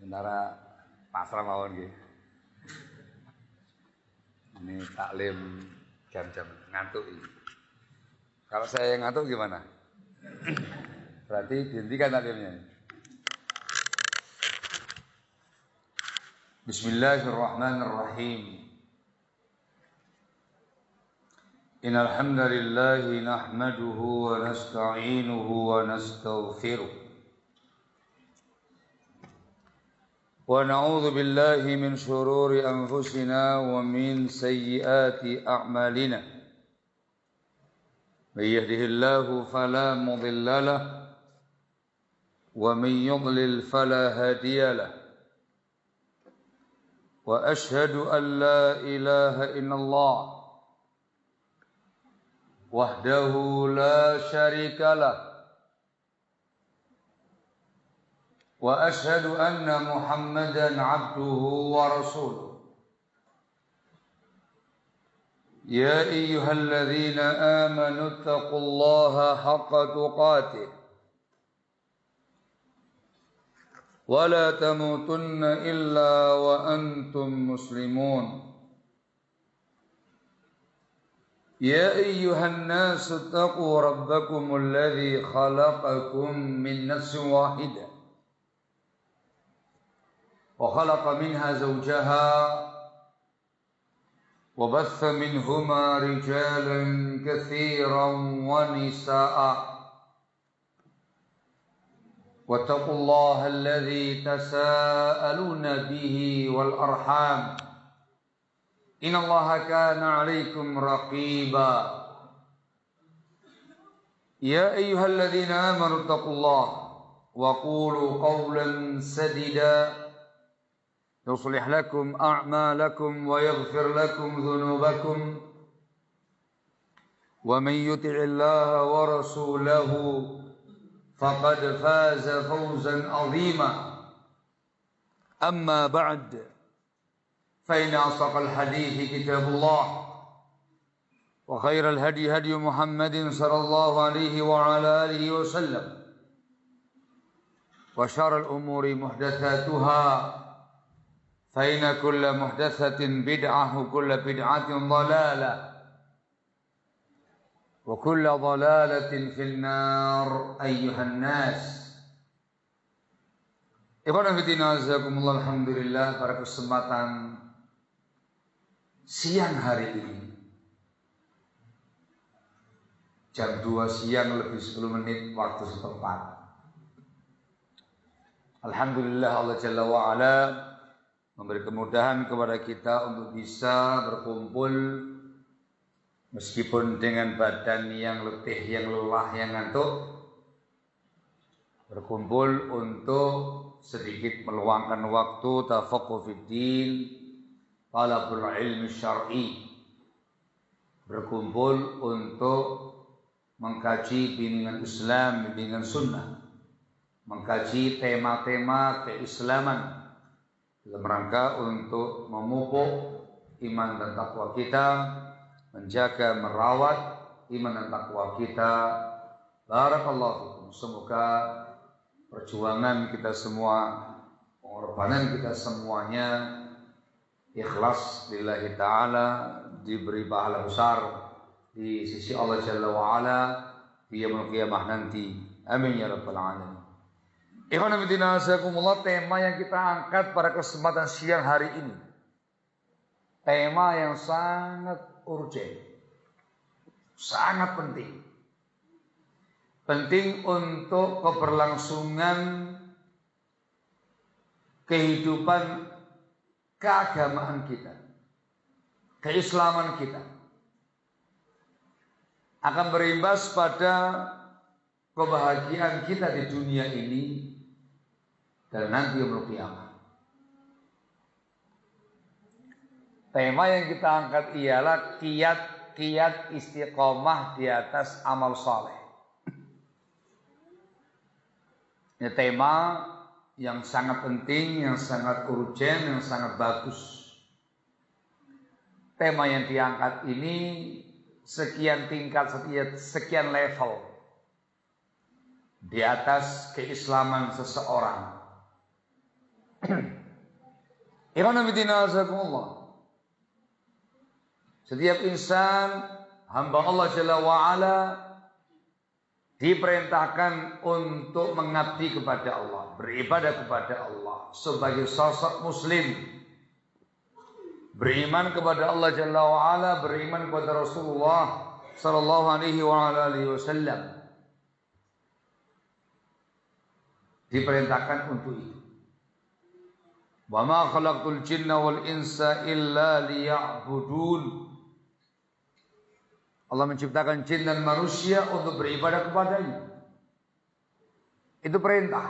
Antara pasrah mawon nggih. Ini taklim jam-jam ngantuk ini. Kalau saya ngantuk gimana? Berarti dihentikan taklimnya. Bismillahirrahmanirrahim. Innal hamdalillahi nahmaduhu wa nasta'inuhu wa nastaghfiruh. ونعوذ بالله من شرور أنفسنا ومن سيئات أعمالنا من يهده الله فلا مضل له ومن يضلل فلا هادي له وأشهد أن لا إله إلا الله وحده لا شريك له وأشهد أن محمدا عبده ورسوله يا أيها الذين آمنوا اتقوا الله حق تقاته ولا تموتن إلا وأنتم مسلمون يا أيها الناس اتقوا ربكم الذي خلقكم من نفس واحدة وخلق منها زوجها وبث منهما رجالا كثيرا ونساء واتقوا الله الذي تساءلون به والأرحام إن الله كان عليكم رقيبا يا أيها الذين آمنوا اتقوا الله وقولوا قولا سديدا يصلح لكم أعمالكم ويغفر لكم ذنوبكم ومن يطع الله ورسوله فقد فاز فوزا عظيما أما بعد فإن أصدق الحديث كتاب الله وخير الهدي هدي محمد صلى الله عليه وعلى آله وسلم وشر الأمور محدثاتها فإن كل محدثة بدعة وكل بدعة ضلالة وكل ضلالة في النار أيها الناس. Ikhwan fillah azakumullah, alhamdulillah, pada kesempatan siang hari ini jam 2 siang lebih 10 menit waktu setempat. Alhamdulillah, Allah Jalla wa'ala memberi kemudahan kepada kita untuk bisa berkumpul meskipun dengan badan yang letih, yang lelah, yang ngantuk, berkumpul untuk sedikit meluangkan waktu tafaqquh fid din, talabul ilmi syar'i, berkumpul untuk mengkaji bimbingan Islam, bimbingan sunnah, mengkaji tema-tema keislaman dalam rangka untuk memupuk iman dan takwa kita, menjaga, merawat iman dan takwa kita. Barakallahu fikum. Semoga perjuangan kita semua, pengorbanan kita semuanya ikhlas lillahi ta'ala, diberi pahala besar di sisi Allah Jalla wa'ala di yaumul qiyamah nanti. Amin ya rabbal alamin. Ikhwan fillah azakumullah, tema yang kita angkat pada kesempatan siang hari ini, tema yang sangat urgen, sangat penting. Penting untuk keberlangsungan kehidupan keagamaan kita, keislaman kita, akan berimbas pada kebahagiaan kita di dunia ini dan nanti yaumul qiyamah. Tema yang kita angkat ialah kiat istiqomah di atas amal saleh. Ini tema yang sangat penting, yang sangat urgen, yang sangat bagus. Tema yang diangkat ini sekian tingkat, sekian level di atas keislaman seseorang. Setiap insan hamba Allah Jalla wa'ala diperintahkan untuk mengabdi kepada Allah, beribadah kepada Allah sebagai sosok muslim, beriman kepada Allah Jalla wa'ala, beriman kepada Rasulullah sallallahu alaihi wasallam. Diperintahkan untuk itu. Wa ma khalaqtul jinna wal insa illa liya'budun. Allah menciptakan jin dan manusia untuk beribadah kepadanya. Itu perintah.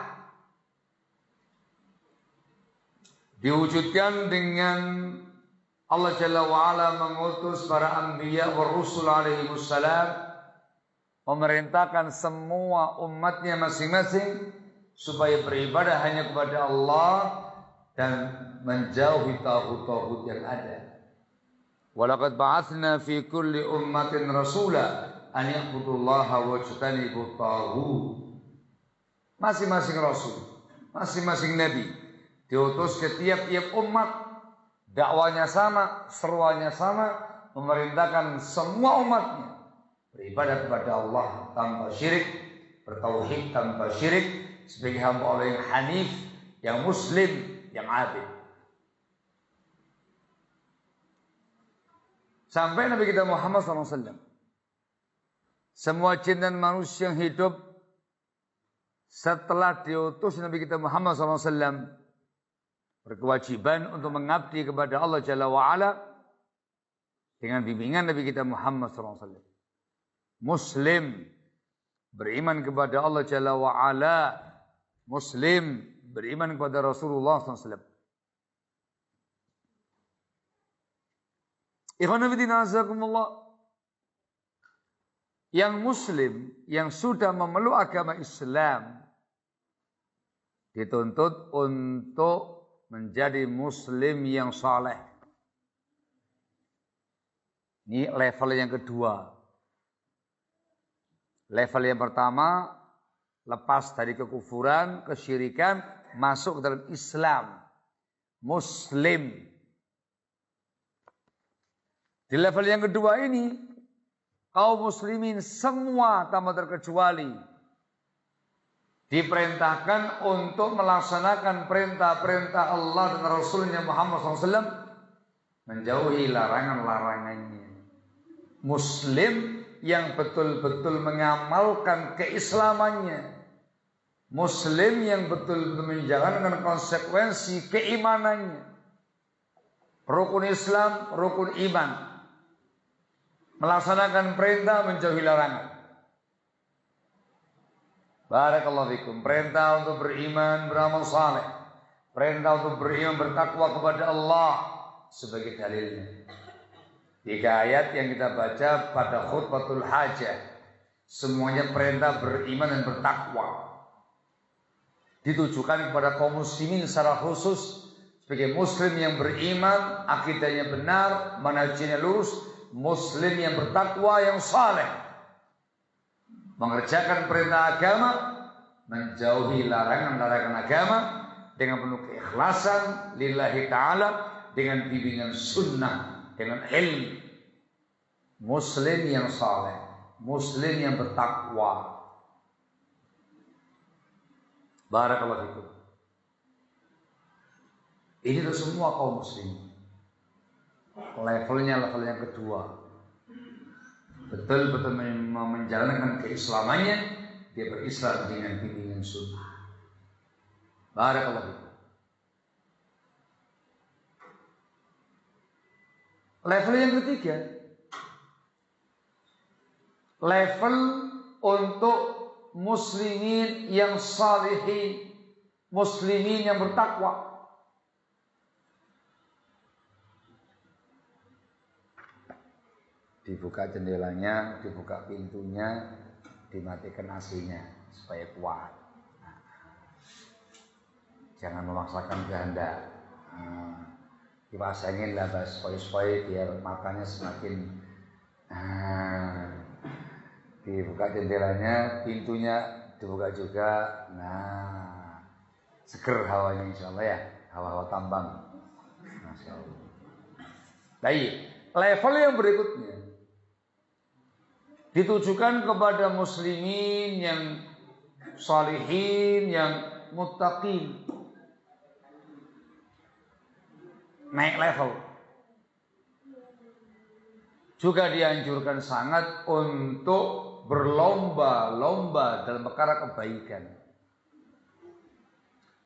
Diwujudkan dengan Allah Jalla wa'ala mengutus para anbiya wa rusul alaihi wassalam, memerintahkan semua umatnya masing-masing supaya beribadah hanya kepada Allah dan menjauhi tauhid-tauhid yang ada. Walaqad ba'atsna fi kulli ummatin rasula an ya'budullaha wajtanibut taghut. Masing-masing rasul, masing-masing nabi diutus ke tiap-tiap umat, dakwanya sama, seruannya sama, memerintahkan semua umatnya beribadah kepada Allah tanpa syirik, bertauhid tanpa syirik, sebagai hamba Allah yang hanif, yang muslim, yang abid. Sampai Nabi kita Muhammad SAW, semua jin dan manusia yang hidup setelah diutus Nabi kita Muhammad SAW berkewajiban untuk mengabdi kepada Allah Jalla wa'ala dengan bimbingan Nabi kita Muhammad SAW. Muslim, beriman kepada Allah Jalla wa'ala. Muslim, beriman kepada Rasulullah SAW. Yang muslim, yang sudah memeluk agama Islam, dituntut untuk menjadi muslim yang saleh. Ini level yang kedua. Level yang pertama, lepas dari kekufuran, kesyirikan, masuk ke dalam Islam. Muslim. Di level yang kedua ini, kaum muslimin semua tanpa terkecuali diperintahkan untuk melaksanakan perintah-perintah Allah dan Rasulnya Muhammad SAW, menjauhi larangan-larangannya. Muslim yang betul-betul mengamalkan keislamannya, Muslim yang betul-betul menjalankan konsekuensi keimanannya, rukun Islam, rukun iman, melaksanakan perintah, menjauhi larangan. Barakallahu fikum. Perintah untuk beriman, beramal saleh. Perintah untuk beriman, bertakwa kepada Allah sebagai dalilnya. 3 ayat yang kita baca pada khutbatul hajah, semuanya perintah beriman dan bertakwa. Ditujukan kepada kaum muslimin secara khusus sebagai muslim yang beriman, akidahnya benar, manhajnya lurus, muslim yang bertakwa, yang saleh, mengerjakan perintah agama, menjauhi larangan-larangan agama dengan penuh keikhlasan lillahi ta'ala, dengan bimbingan sunnah, dengan ilmu. Muslim yang saleh, muslim yang bertakwa. Barakallahu fikum. Ini tuh semua kaum muslim. Level yang kedua, betul-betul menjalankan keislamannya, dia berislam dengan bimbingan sunnah. Barakallahu fikum. Level yang ketiga, level untuk muslimin yang salihin, muslimin yang bertakwa. Dibuka jendelanya, dibuka pintunya, dimatikan AC-nya supaya kuat. Jangan memaksakan kehendak. Dipasangin lah spoi-spoi biar matanya semakin. Dibuka jendelanya, pintunya dibuka juga. Seger hawanya insyaallah ya. hawa-hawa tambang. Masya Allah. Baik, level yang berikutnya ditujukan kepada muslimin yang sholihin, yang muttaqin. Naik level. Juga dianjurkan sangat untuk berlomba-lomba dalam perkara kebaikan.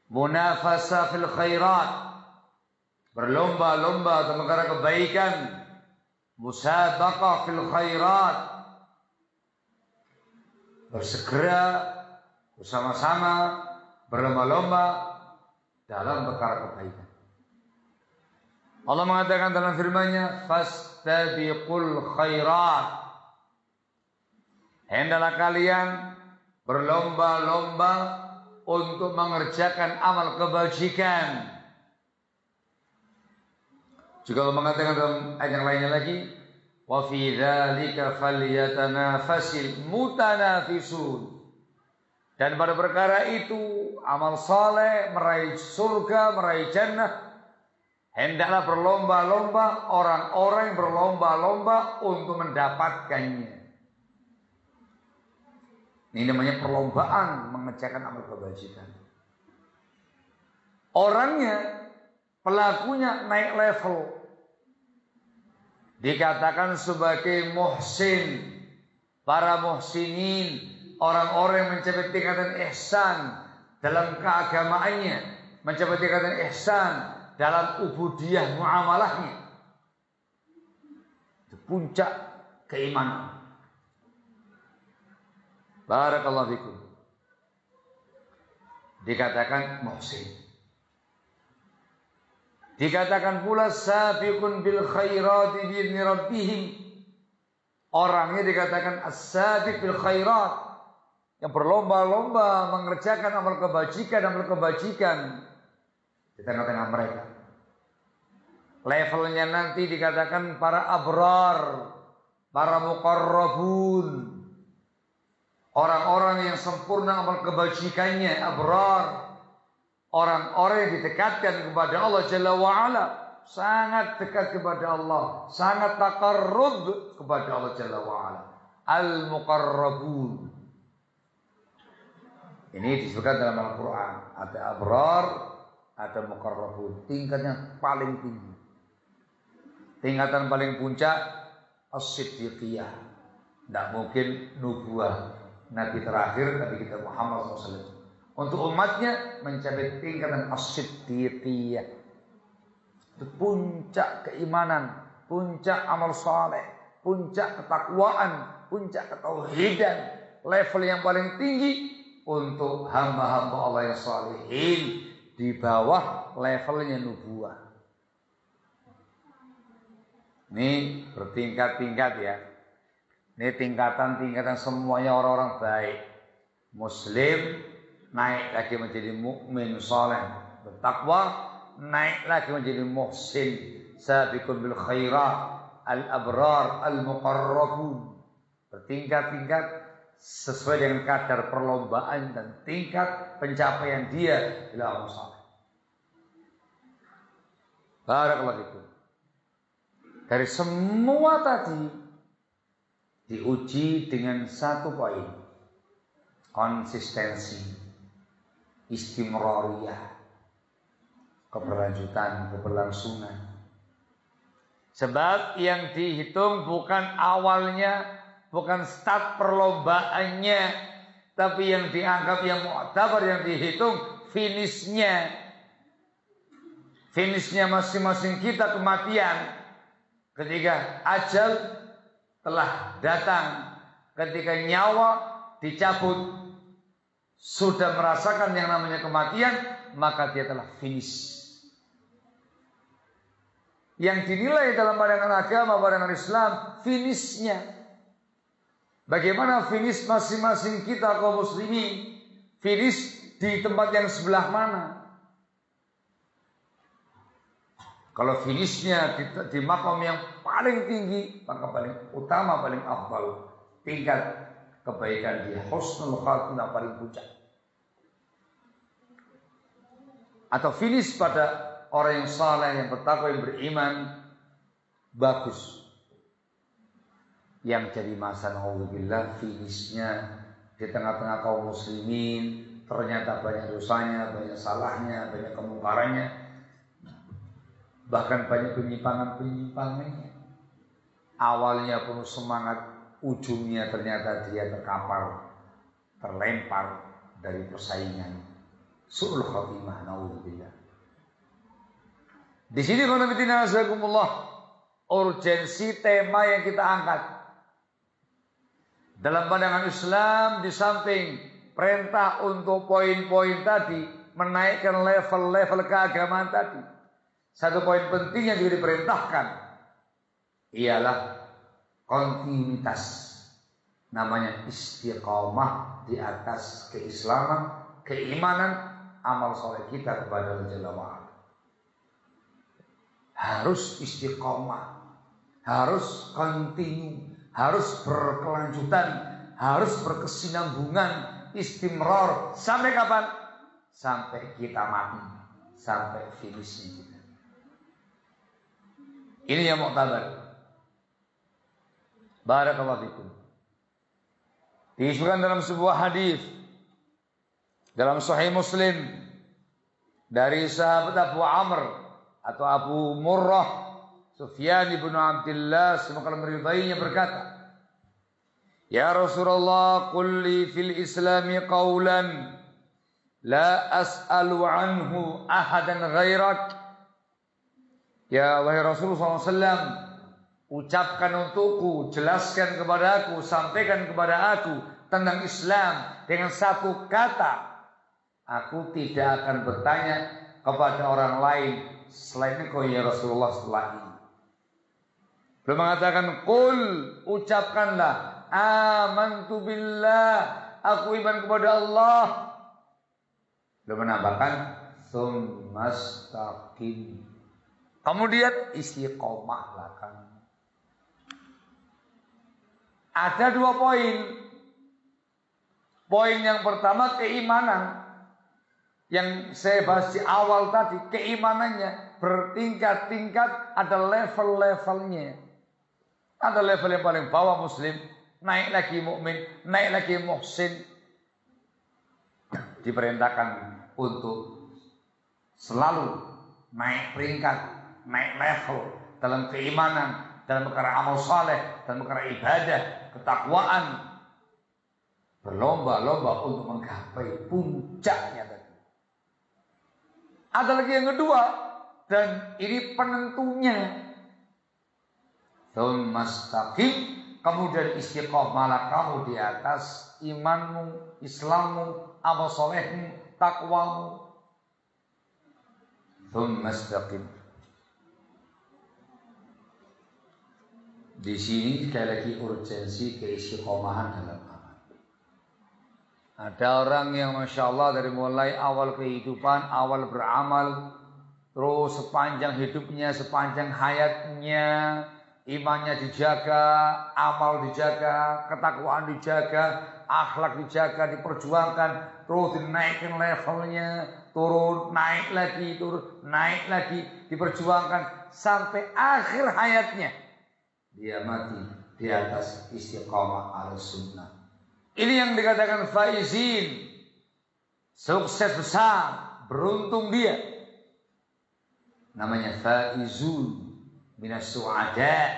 Munafasa fil khairat, berlomba-lomba dalam perkara kebaikan. Musabaqah fil khairat, bersegera bersama-sama berlomba-lomba dalam perkara kebaikan. Allah mengatakan dalam firman-Nya, fastabiqul khairat. Hendaklah kalian berlomba-lomba untuk mengerjakan amal kebajikan. Juga Allah mengatakan dalam ayat yang lainnya lagi, wa fi dzalika falyatanafasil mutanafisun. Dan pada perkara itu amal saleh, meraih surga, meraih jannah, hendaklah berlomba-lomba orang-orang yang berlomba-lomba untuk mendapatkannya. Ini namanya perlombaan mengerjakan amal kebajikan. Orangnya, pelakunya naik level. Dikatakan sebagai muhsin, para muhsinin, orang-orang yang mencapai tingkatan ihsan dalam keagamaannya, mencapai tingkatan ihsan dalam ubudiyah muamalahnya. Itu puncak keimanan. Barakallahu fikum. Dikatakan muhsin. Dikatakan pula sabiqun bil khairati bi idzni rabbihim. Orangnya dikatakan as-sabiq bil khairat, yang berlomba-lomba mengerjakan amal kebajikan di tengah-tengah mereka. Levelnya nanti dikatakan para abrar, para muqarrabun, orang-orang yang sempurna amal kebajikannya, abrar, orang-orang yang didekatkan kepada Allah Jalla wa'ala, sangat dekat kepada Allah, sangat taqarrub kepada Allah Jalla wa'ala. Al-muqarrabun. Ini disebutkan dalam Al-Quran. Ada abrar, ada muqarrabun. Tingkatnya paling tinggi. Tingkatan paling puncak as-siddiqiyah. Tidak mungkin nubuah, Nabi terakhir, Nabi kita Muhammad SAW. Untuk umatnya mencapai tingkatan as-siddiqiyah. Itu puncak keimanan, puncak amal saleh, puncak ketakwaan, puncak ketauhidan, level yang paling tinggi untuk hamba-hamba Allah yang salihin, di bawah levelnya nubuah. Ini bertingkat-tingkat ya. Ini tingkatan-tingkatan semuanya orang-orang baik. Muslim naik lagi menjadi mukmin saleh, bertakwa, naik lagi menjadi muhsin, sabiqun bil khairat, al-abrar, al-muqarrabun. Bertingkat-tingkat sesuai dengan kadar perlombaan dan tingkat pencapaian dia dalam saleh. Barakallahu fikum. Dari semua tadi diuji dengan satu poin, konsistensi, istimrariyah, keberlanjutan, keberlangsungan. Sebab yang dihitung bukan awalnya, bukan start perlombaannya, tapi yang dianggap yang mu'tabar, yang dihitung finishnya. Finishnya masing-masing kita kematian. Ketika ajal telah datang, ketika nyawa dicabut, sudah merasakan yang namanya kematian, maka dia telah finish. Yang dinilai dalam pandangan agama, pandangan Islam, finishnya. Bagaimana finish masing-masing kita kaum muslimin? Finish di tempat yang sebelah mana? Kalau finishnya di makam yang paling tinggi, maka paling utama, paling afdal, tingkat kebaikan dia husnul khatimah paling puncak. atau finish pada orang yang saleh, yang bertakwa, yang beriman bagus. Yang jadi masalah naudzubillah finishnya di tengah-tengah kaum muslimin ternyata banyak dosanya, banyak salahnya, banyak kemungkarannya, bahkan banyak penyimpangan-penyimpangannya. Awalnya penuh semangat, ujungnya ternyata dia terkapar, terlempar dari persaingan. Su'ul khatimah, naudzubillah. Di sini urgensi tema yang kita angkat. Dalam pandangan Islam, di samping perintah untuk poin-poin tadi, menaikkan level-level keagamaan tadi, satu poin penting yang juga diperintahkan ialah kontinuitas. Namanya istiqomah di atas keislaman, keimanan, amal soleh kita kepada Allah Jalla wa'ala. Harus istiqomah, harus kontinu, harus berkelanjutan, harus berkesinambungan, istimrar. Sampai kapan? Sampai kita mati, sampai finishnya kita. Ini yang muktabar. Barakallahu fikum. Disebutkan dalam sebuah hadis dalam Sahih Muslim dari sahabat Abu Amr atau Abu Murrah Sufyan bin Abdullah, semoga Allah meridainya, berkata, "Ya Rasulullah, qul li fil Islami qawlan la as'alu anhu ahadan ghairak." Ya wahai Rasulullah SAW, ucapkan untukku, jelaskan kepada aku, sampaikan kepada aku tentang Islam dengan satu kata. Aku tidak akan bertanya kepada orang lain selain engkau ya Rasulullah setelah ini. Beliau mengatakan, qul, ucapkanlah, amantu billah, aku iman kepada Allah. Beliau menambahkan, tsumastaqim, kemudian istiqomahlah kamu. Ada dua poin. Poin yang pertama keimanan, yang saya bahas di awal tadi. Keimanannya bertingkat-tingkat, ada level-levelnya. Ada level yang paling bawah muslim, naik lagi mukmin, naik lagi muhsin. Diperintahkan untuk selalu naik peringkat, naik level dalam keimanan, dalam perkara amal saleh, dalam perkara ibadah, ketakwaan. Berlomba-lomba untuk menggapai puncaknya tadi. Ada lagi yang kedua, dan ini penentunya. Tsumastaqim, kemudian istiqomahlah kamu di atas imanmu, Islammu, amal solehmu, takwamu. Tsumastaqim. Di sini sekali lagi urgensi keistiqomahan dalam amal. Ada orang yang Masya Allah dari mulai awal kehidupan, awal beramal, terus sepanjang hidupnya, sepanjang hayatnya, imannya dijaga, amal dijaga, ketakwaan dijaga, akhlak dijaga, diperjuangkan, terus dinaikkan levelnya, turun, naik lagi, turun, naik lagi, diperjuangkan sampai akhir hayatnya. Dia mati di atas istiqamah al-sunnah. Ini yang dikatakan faizin, sukses besar, beruntung dia. Namanya faizun minas su'ada.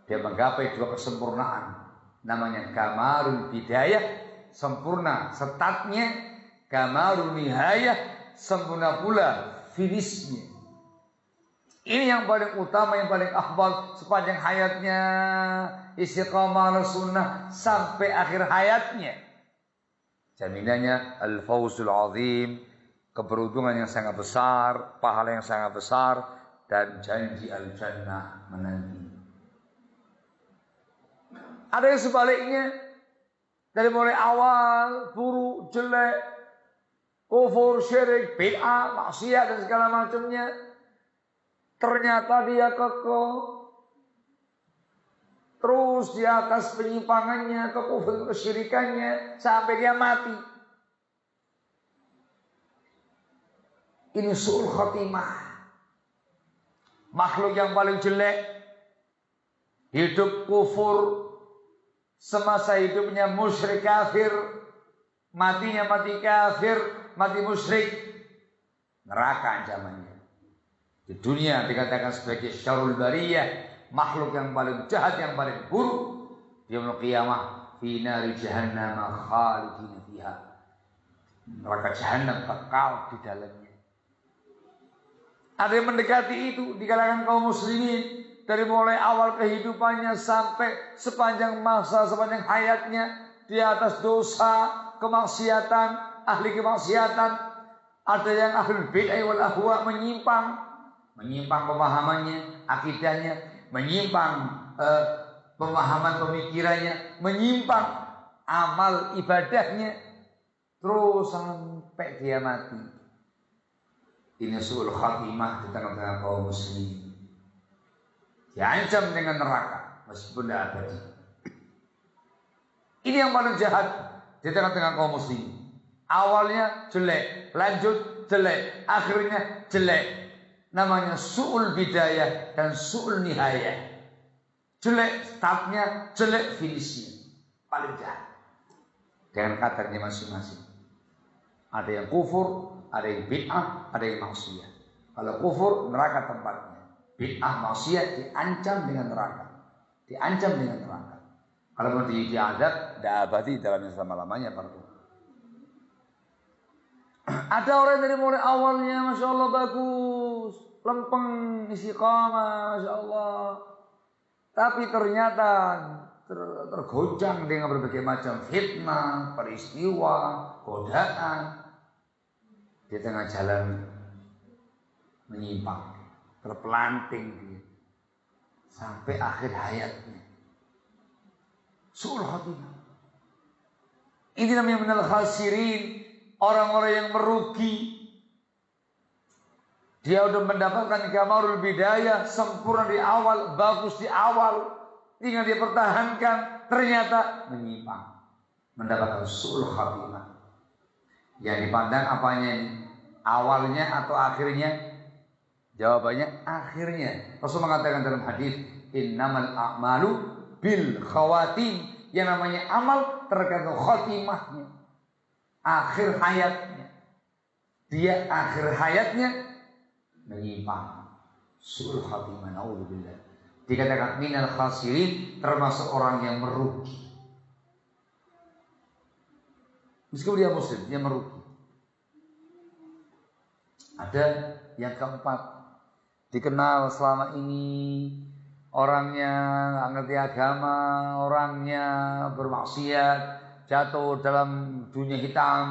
Dia menggapai dua kesempurnaan. Namanya kamarul bidayah, sempurna startnya, kamarul nihayah, sempurna pula finishnya. Ini yang paling utama, yang paling afdal sepanjang hayatnya, istiqamah al-sunnah sampai akhir hayatnya. Jaminannya al-fawzul azim, keberuntungan yang sangat besar, pahala yang sangat besar, dan janji al-jannah menanti. Ada yang sebaliknya, dari mulai awal buruk, jelek, kufur, syirik, bid'ah, maksiat dan segala macamnya. Ternyata dia kekeh terus di atas penyimpangannya, kekufuran, kesyirikannya sampai dia mati. Ini su'ul khotimah. Makhluk yang paling jelek, hidup kufur, semasa hidupnya musyrik kafir, matinya mati kafir, mati musyrik, neraka ancamannya. Di dunia dikatakan sebagai syarrul bariyah, makhluk yang paling jahat, yang paling buruk. Di yaumul qiyamah fi nari jahannam khalidina fiha. Neraka jahanam kekal di dalamnya. Ada yang mendekati itu di kalangan kaum muslimin dari mulai awal kehidupannya sampai sepanjang masa, sepanjang hayatnya di atas dosa, kemaksiatan, ahli kemaksiatan. Ada yang ahli bid'ah wal ahwa, menyimpang pemahamannya, akidahnya, menyimpang pemahaman pemikirannya, menyimpang amal ibadahnya, terus sampai dia mati. Ini su'ul khatimah di tengah-tengah kaum muslimin. Diancam dengan neraka meskipun tidak abadi. Ini yang paling jahat di tengah-tengah kaum muslimin. Awalnya jelek, lanjut jelek, akhirnya jelek. Namanya su'ul bidayah dan su'ul nihayah. Jelek startnya, jelek finishnya. Paling jahat. Dengan kadarnya masing-masing. Ada yang kufur, ada yang bid'ah, ada yang maksiat. Kalau kufur, neraka tempatnya. Bid'ah, maksiat diancam dengan neraka. Diancam dengan neraka. Kalau mau diadab, tidak abadi dalamnya selama-lamanya. Ada orang dari mulai awalnya, Masya Allah bagus, lempeng, istiqamah, Masya Allah. Tapi ternyata tergoncang dengan berbagai macam fitnah, peristiwa, godaan. Di tengah jalan menyimpang, terpelanting dia sampai akhir hayatnya. Su'ul khatimah. Ini namanya minal khasirin, orang-orang yang merugi. Dia sudah mendapatkan kamarul bidayah, sempurna di awal, bagus di awal, tinggal dia pertahankan, ternyata menyimpang, mendapatkan su'ul khatimah. Yang dipandang apanya ini? Awalnya atau akhirnya? Jawabannya akhirnya. Rasul mengatakan dalam hadis, innamal a'malu bil khawatim. Yang namanya amal tergantung khatimahnya, akhir hayatnya. Dia akhir hayatnya menyimpang, su'ul khatimah, naudzubillah. Dikatakan minal khasirin, termasuk orang yang merugi. Meskipun dia muslim, dia merugi. Ada yang keempat, dikenal selama ini orangnya nggak ngerti agama, orangnya bermaksiat, jatuh dalam dunia hitam,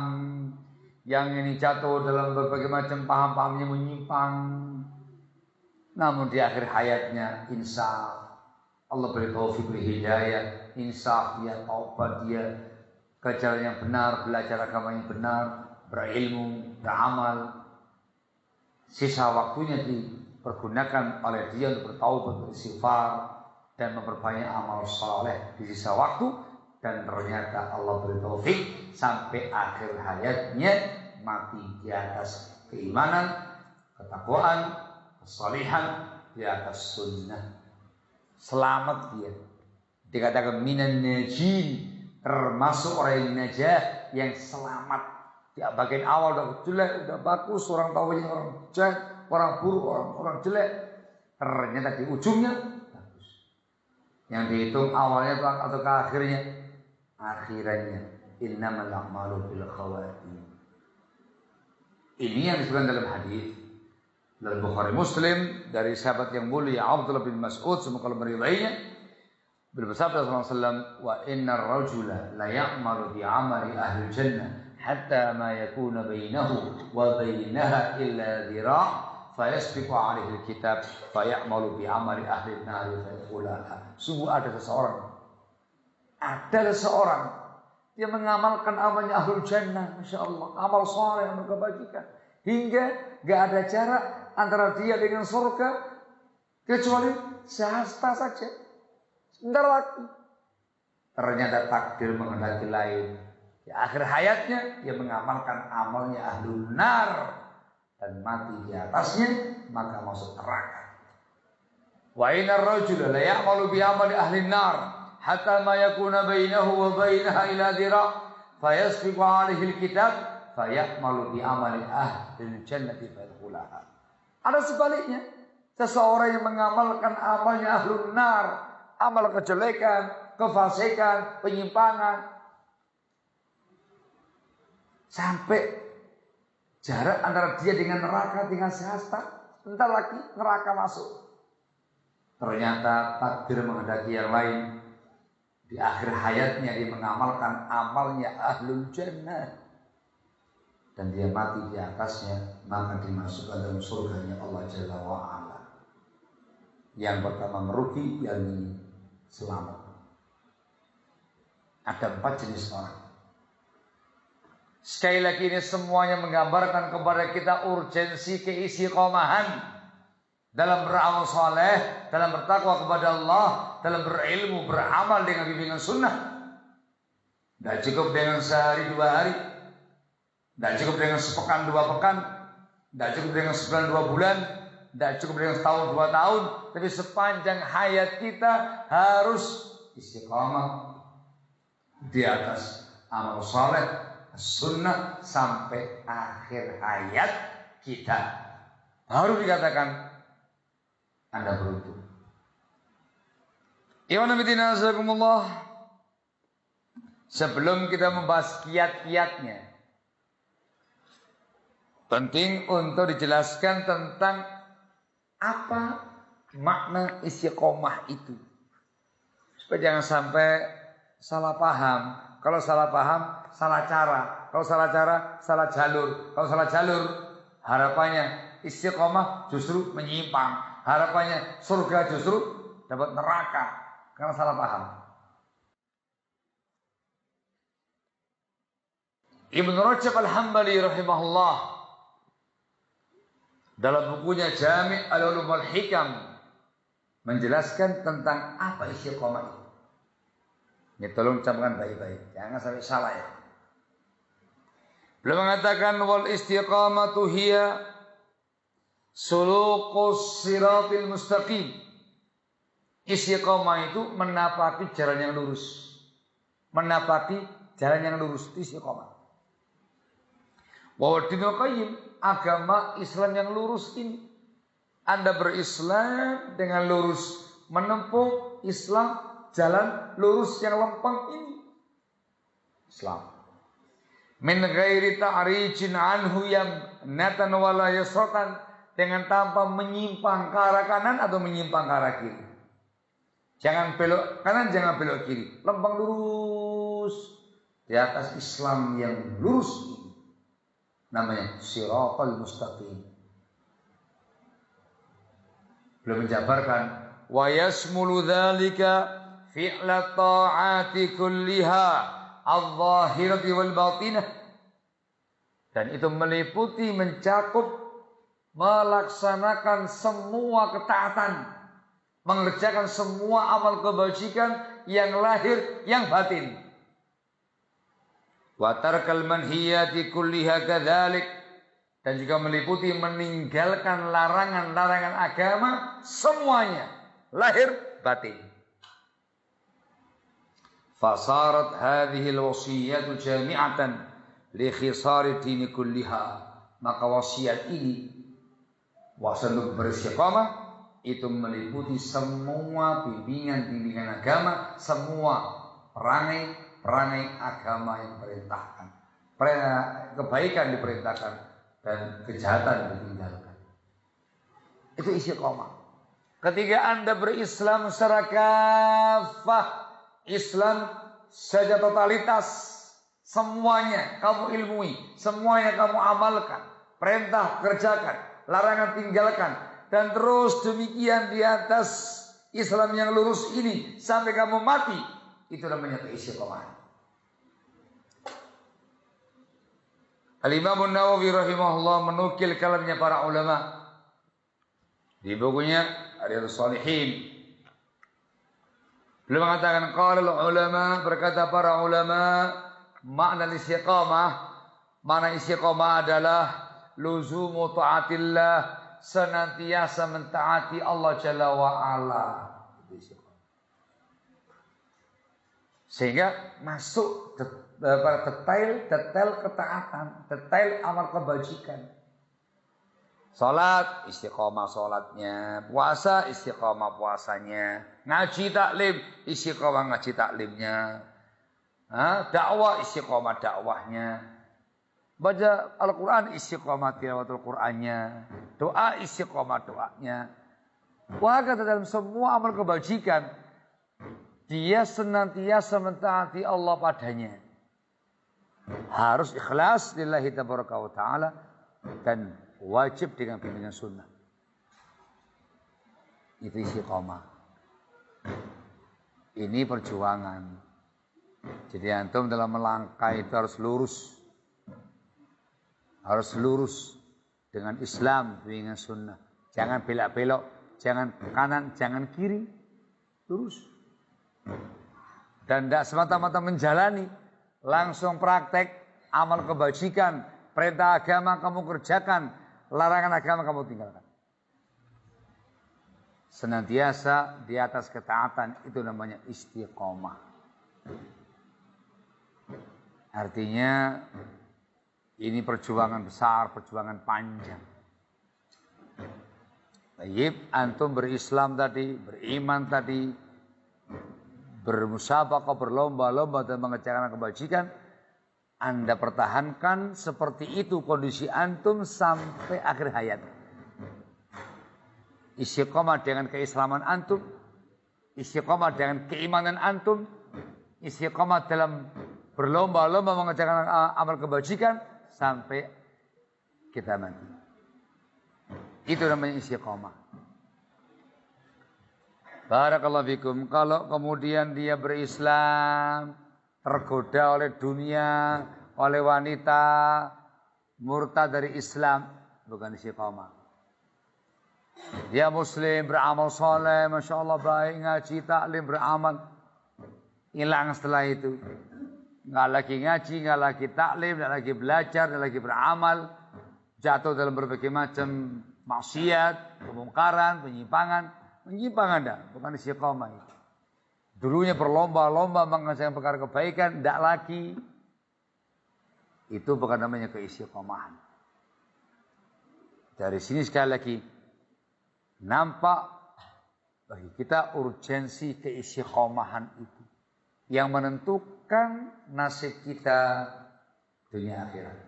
yang ini jatuh dalam berbagai macam paham-pahamnya menyimpang. Namun di akhir hayatnya insaf, Allah beri taufik, beri hidayah, insaf, dia taubat, dia ke jalan yang benar, belajar agama yang benar, berilmu, beramal. Sisa waktunya dipergunakan oleh dia untuk bertaubat, beristighfar, dan memperbanyak amal saleh di sisa waktu. Dan ternyata Allah beri taufik sampai akhir hayatnya mati di atas keimanan, ketakwaan, kesalihan, di atas sunnah. Selamat dia. Dikatakan minan najin, termasuk orang yang najah, yang selamat. Di bagian awal udah jelek, udah bagus, orang tahunya orang jahat, orang buruk, orang jelek. Ternyata di ujungnya bagus. Yang dihitung awalnya atau ke akhirnya? Akhirnya innamal a'malu bil khawatim. Ini yang disebutkan dalam hadis dalam Bukhari Muslim dari sahabat yang mulia Abdullah bin Mas'ud, semoga Allah meridainya, bersabda sallallahu alaihi wasallam, wa innar rajula la ya'malu bi 'amali ahli jannah hatta ma yakuna bainahu wa bainaha illa dhira' fayasbiqu 'alaihi alkitab fayamalu bi 'amali ahli an-nar fayadkhulaha. Sungguh ada seseorang dia mengamalkan amalnya ahlul jannah, Masya Allah, amal saleh yang berkebajikan, hingga gak ada jarak antara dia dengan surga kecuali sehasta saja, sebentar lagi. Ternyata takdir menghendaki lain. Di akhir hayatnya dia mengamalkan amalnya ahlul nar, dan mati di atasnya, maka masuk neraka. Wa innar rajula la ya'malu bi amali ahli an-nar hatta ma yakuna bainahu wa bainaha ila dhira' fayasbiqu 'alaihi al-kitab fayamalu bi amali ahli al-jannati fayadkhulaha. Ada sebaliknya, seseorang yang mengamalkan amalnya ahlun nar, amal kejelekan, kefasikan, penyimpangan, sampai jarak antara dia dengan neraka tinggal sehasta, bentar lagi neraka masuk. Ternyata takdir menghendaki yang lain. Di akhir hayatnya dia mengamalkan amalnya ahlul jannah, dan dia mati di atasnya, maka dimasukkan dalam surganya Allah Jalla wa'ala. Yang pertama merugi, yang ini selamat. Ada 4 jenis orang. Sekali lagi ini semuanya menggambarkan kepada kita urgensi keistiqomahan dalam beramal soleh, dalam bertakwa kepada Allah, dalam berilmu, beramal dengan bimbingan sunnah. Tidak cukup dengan sehari 2 hari, tidak cukup dengan sepekan 2 pekan, tidak cukup dengan sebulan 2 bulan, tidak cukup dengan setahun 2 tahun, tapi sepanjang hayat kita harus istiqamah di atas amal soleh, sunnah sampai akhir hayat kita. Baru dikatakan Anda beruntung. Sebelum kita membahas kiat-kiatnya, penting untuk dijelaskan tentang apa makna istiqomah itu, supaya jangan sampai salah paham. Kalau salah paham, salah cara. Kalau salah cara, salah jalur. Kalau salah jalur, harapannya istiqomah justru menyimpang. Harapannya surga justru dapat neraka. Karena salah paham. Ibnu Rajab Al-Hambali rahimahullah dalam bukunya Jami' Al-Ulum Wal-Hikam menjelaskan tentang apa istiqomah itu. Ini tolong camkan baik-baik, jangan sampai salah ya. Beliau mengatakan wal istiqamatu hiya suluqus siratil mustaqim. Istiqamah itu menapaki jalan yang lurus. Menapaki jalan yang lurus itu istiqamah. Wa dinul qayyim, agama Islam yang lurus ini. Anda berislam dengan lurus, menempuh Islam jalan lurus yang lempeng ini, Islam. Min ghairi ta'rijin anhu yamnatan wala yusratan, dengan tanpa menyimpang ke arah kanan atau menyimpang ke arah kiri. Jangan belok kanan, jangan belok kiri. Lempeng lurus di atas Islam yang lurus ini. Namanya siratal mustaqim. Belum menjabarkan wa yasmulu dzalika fi'la ta'ati kulliha al-zahirati wal batinah, dan itu meliputi, mencakup, melaksanakan semua ketaatan, mengerjakan semua amal kebajikan yang lahir, yang batin. Wa tarkal manhiyati kulliha kadzalik, dan juga meliputi meninggalkan larangan-larangan agama semuanya, lahir batin. Fasarat hadhihi alwasiyatu jami'atan li khisari dini kulliha, maka wasiat ini, wasiat untuk beristiqamah, itu meliputi semua bimbingan-bimbingan agama, semua perangai agama yang diperintahkan, kebaikan diperintahkan dan kejahatan ditinggalkan. Itu istiqamah. Ketika Anda berislam secara kafah, Islam saja totalitas, semuanya kamu ilmui, semuanya kamu amalkan, perintah kerjakan, larangan tinggalkan, dan terus demikian di atas Islam yang lurus ini sampai kamu mati, itu namanya keistiqomahan. Al-Imam An-Nawawi rahimahullah menukil kalamnya para ulama di bukunya Riyadhus Shalihin. Beliau mengatakan qala ulama, berkata para ulama, makna istiqamah adalah luzumu taatillah, senantiasa mentaati Allah Jalla wa Ala. Sehingga masuk detail ketaatan, detail amal kebajikan. Salat, istiqomah salatnya, puasa, istiqomah puasanya, ngaji taklim, istiqomah ngaji taklimnya, dakwah, istiqomah dakwahnya, baca Al-Quran, istiqomah tilawatul Qurannya, doa, istiqomah doanya. Wah, kata dalam semua amal kebajikan, dia senantiasa mentaati Allah padanya. Harus ikhlas lillahi tabaraka wa ta'ala dan wajib dengan bimbingan sunnah. Itu istiqomah. Ini perjuangan. Jadi antum dalam melangkah itu harus lurus. Harus lurus dengan Islam, bimbingan sunnah. Jangan belok-belok, jangan kanan, jangan kiri. Lurus. Dan tidak semata-mata menjalani, langsung praktek amal kebajikan, perintah agama kamu kerjakan, larangan agama kamu tinggalkan. Senantiasa di atas ketaatan, itu namanya istiqomah. Artinya ini perjuangan besar, perjuangan panjang. Baik, antum berislam tadi, beriman tadi, bermusabaqah, berlomba-lomba dan mengerjakan kebajikan, Anda pertahankan seperti itu kondisi antum sampai akhir hayat. Istiqomah dengan keislaman antum, istiqomah dengan keimanan antum, istiqomah dalam berlomba-lomba mengerjakan amal kebajikan sampai kita mati. Itu namanya istiqomah. Barakallahu fikum. Kalau kemudian dia berislam, tergoda oleh dunia, oleh wanita, murtad dari Islam, bukan istiqomah. Dia muslim, beramal soleh, masya Allah baik, ngaji, taklim, beramal. Hilang setelah itu. Nggak lagi ngaji, nggak lagi taklim, nggak lagi belajar, nggak lagi beramal. Jatuh dalam berbagai macam maksiat, kemungkaran, penyimpangan. Menyimpang Anda, bukan istiqomah itu. Dulunya berlomba-lomba mengerjakan perkara kebaikan, tidak lagi. Itu bukan namanya keistiqomahan. Dari sini sekali lagi, nampak bagi kita urgensi keistiqomahan itu. Yang menentukan nasib kita dunia akhirat.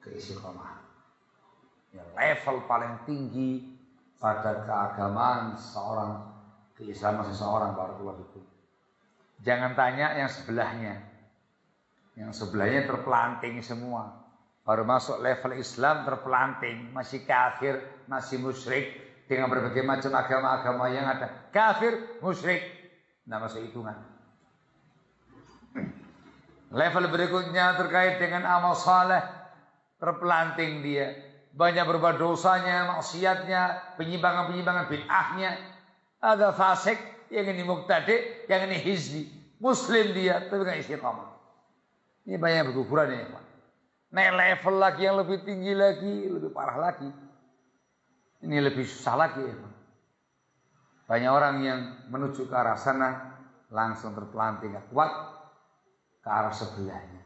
Keistiqomahan. Ya, level paling tinggi pada keagamaan seseorang, keislaman seseorang, barakallahu fikum. Jangan tanya yang sebelahnya. Yang sebelahnya terpelanting semua. Baru masuk level Islam terpelanting, masih kafir, masih musyrik dengan berbagai macam agama-agama yang ada. Kafir, musyrik, nah masuk hitungan. Level berikutnya terkait dengan amal saleh, terpelanting dia. Banyak berbuat dosanya, maksiatnya, penyimpangan-penyimpangan bid'ahnya. Ada fasik, yang ini muqtadi, yang ini hizbi. Muslim dia, tapi bukan istiqamah. Ini banyak berguguran ya, Pak. Naik level lagi yang lebih tinggi lagi, lebih parah lagi. Ini lebih susah lagi ya, Pak. Banyak orang yang menuju ke arah sana, langsung terpelanting, gak kuat, ke arah sebelahnya.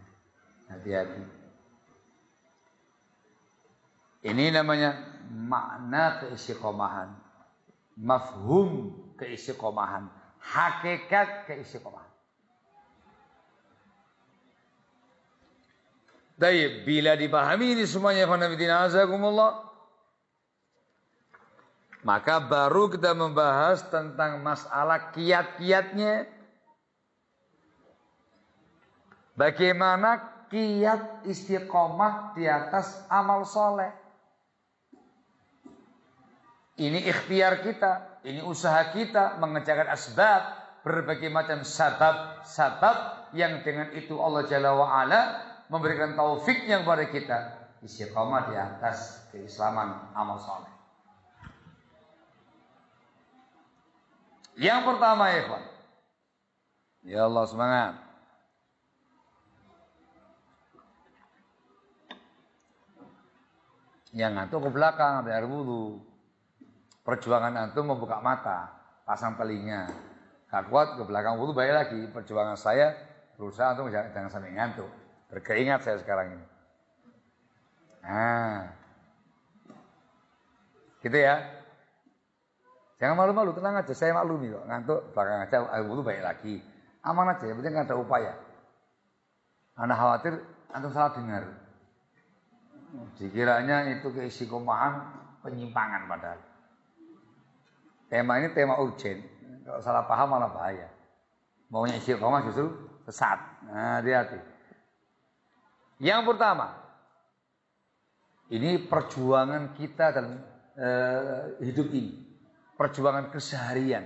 Hati-hati. Ini namanya makna keistiqomahan, mafhum keistiqomahan, hakikat keistiqomahan. Baik, bila dipahami ini semuanya, maka baru kita membahas tentang masalah kiat-kiatnya. Bagaimana kiat istiqomah di atas amal soleh. Ini ikhtiar kita, ini usaha kita mengerjakan asbab, berbagai macam sabab yang dengan itu Allah Jalla wa Ala memberikan taufiknya kepada kita, istiqamah di atas keislaman amal saleh. Yang pertama ya ikhwan, ya Allah semangat. Yang ngantuk ke belakang, ambil air wudhu. Perjuangan antum membuka mata, pasang telinga. Gak kuat ke belakang wudhu, balik lagi. Perjuangan saya berusaha antum jangan sampai ngantuk. Berkeringat saya sekarang ini. Nah, gitu ya. Jangan malu-malu, tenang aja. Saya maklumi kok. Ngantuk, belakang aja, air wudhu balik lagi. Aman aja, yang penting ada upaya. Anda khawatir antum salah dengar. Dikiranya itu keistiqomahan penyimpangan padahal. Tema ini tema urgen. Kalau salah paham malah bahaya. Maunya istiqomah justru sesat. Nah, hati-hati. Yang pertama, ini perjuangan kita dalam hidup ini. Perjuangan keseharian.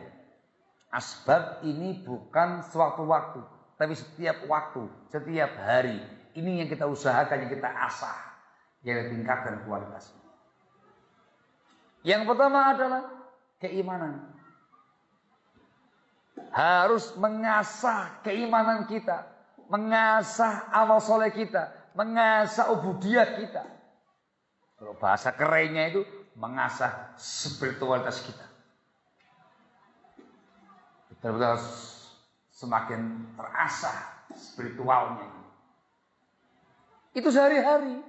Asbab ini bukan sewaktu-waktu, tapi setiap waktu, setiap hari. Ini yang kita usahakan, yang kita asah, yang tingkatkan kualitasnya. Yang pertama adalah keimanan. Harus mengasah keimanan kita, mengasah amal soleh kita, mengasah ubudiyah kita. Kalau bahasa kerennya itu mengasah spiritualitas kita. Betul-betul harus semakin terasah spiritualnya. Itu sehari-hari.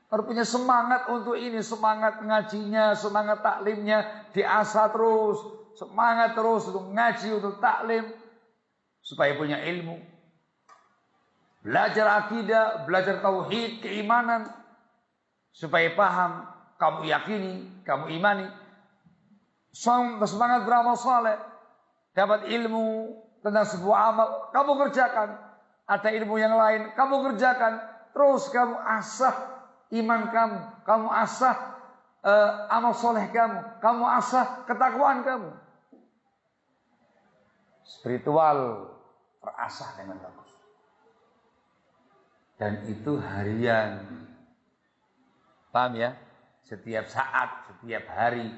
Harus punya semangat untuk ini, semangat ngajinya, semangat taklimnya, diasah terus, semangat terus untuk ngaji, untuk taklim, supaya punya ilmu. Belajar akidah, belajar tauhid, keimanan, supaya paham, kamu yakini, kamu imani. Semangat beramal saleh, dapat ilmu tentang sebuah amal, kamu kerjakan. Ada ilmu yang lain, kamu kerjakan. Terus kamu asah iman kamu asah amal soleh kamu asah ketakwaan kamu. Spiritual terasah dengan bagus. Dan itu harian. Paham ya? Setiap saat, setiap hari,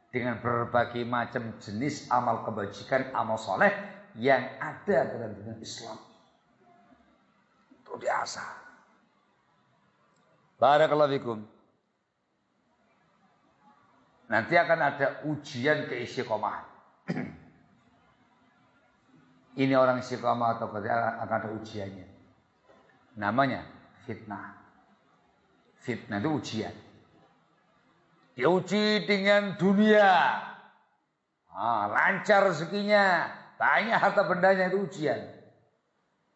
dengan berbagai macam jenis amal kebajikan, amal soleh yang ada dalam dunia Islam. Itu diasah. Barakallahu fikum. Nanti akan ada ujian keistiqomahan. Ini orang istiqomah atau tidak akan ada ujiannya. Namanya fitnah. Fitnah itu ujian. Diuji dengan dunia. Lancar rezekinya, banyak harta bendanya, itu ujian.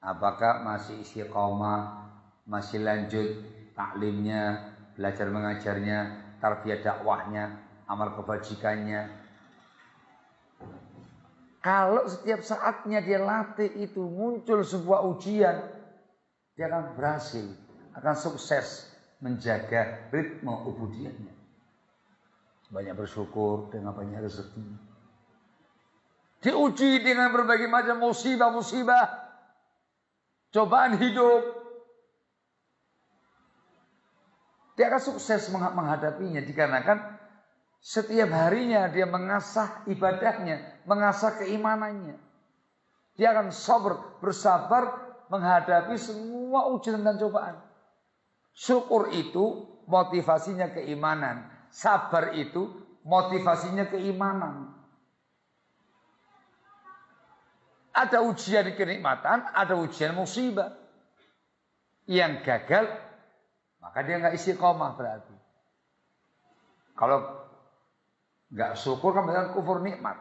Apakah masih istiqomah, masih lanjut taklimnya, belajar mengajarnya, tarbiyah dakwahnya, amal kebajikannya. Kalau setiap saatnya dia latih itu muncul sebuah ujian, dia akan berhasil, akan sukses menjaga ritme ubudiyahnya. Banyak bersyukur dengan banyak rezeki. Diuji dengan berbagai macam musibah-musibah, cobaan hidup. Dia akan sukses menghadapinya dikarenakan setiap harinya dia mengasah ibadahnya, mengasah keimanannya. Dia akan bersabar menghadapi semua ujian dan cobaan. Syukur itu motivasinya keimanan. Sabar itu motivasinya keimanan. Ada ujian kenikmatan, ada ujian musibah. Yang gagal, maka dia nggak istiqomah berarti. Kalau nggak syukur kan berarti kufur nikmat.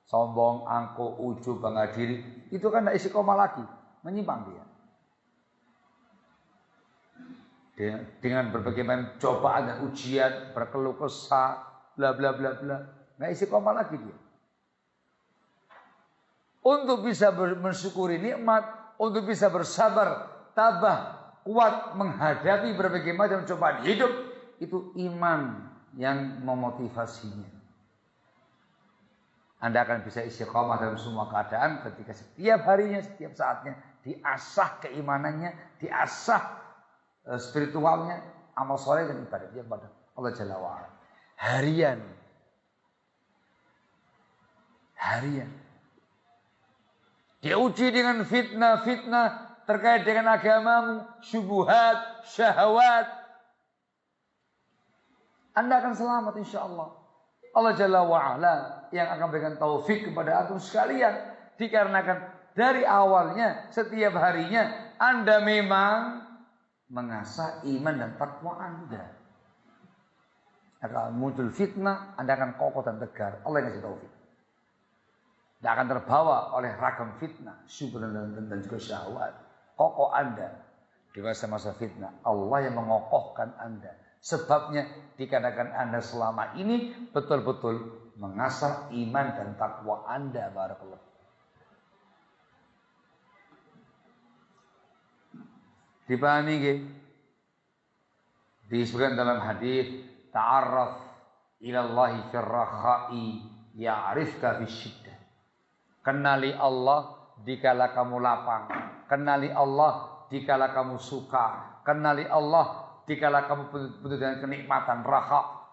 Sombong, angkuh, ujub, bangga diri, itu kan nggak istiqomah lagi, menyimpang dia. Dengan berbagai macam cobaan dan ujian, berkeluh kesah, bla bla bla bla, nggak istiqomah lagi dia. Untuk bisa mensyukuri nikmat, untuk bisa bersabar, tabah, kuat menghadapi berbagai macam cobaan hidup, itu iman yang memotivasinya. Anda akan bisa istiqomah dalam semua keadaan ketika setiap harinya, setiap saatnya diasah keimanannya, diasah spiritualnya, amal soleh dan ibadahnya kepada Allah Jalla wa'ala. Harian. Dia uji dengan fitnah terkait dengan agamamu, syubhat, syahwat, Anda akan selamat insyaallah. Allah Jalla wa'ala yang akan berikan taufik kepada antum sekalian. Dikarenakan dari awalnya setiap harinya Anda memang mengasah iman dan takwa Anda. Akan muncul fitnah, Anda akan kokoh dan tegar. Allah yang kasih taufik. Tidak akan terbawa oleh ragam fitnah, syubhat dan juga syahwat. Kokoh Anda di masa-masa fitnah. Allah yang mengokohkan Anda. Sebabnya dikarenakan Anda selama ini betul-betul mengasah iman dan takwa Anda. Barakallah. Dipahami nggih? Disebutkan dalam hadis, ta'arraf ila Allah fi ar-rakha'i ya'rifka fi syiddah. Kenali Allah dikala kamu lapang, kenali Allah dikala kamu suka, kenali Allah dikala kamu penuh dengan kenikmatan, raha.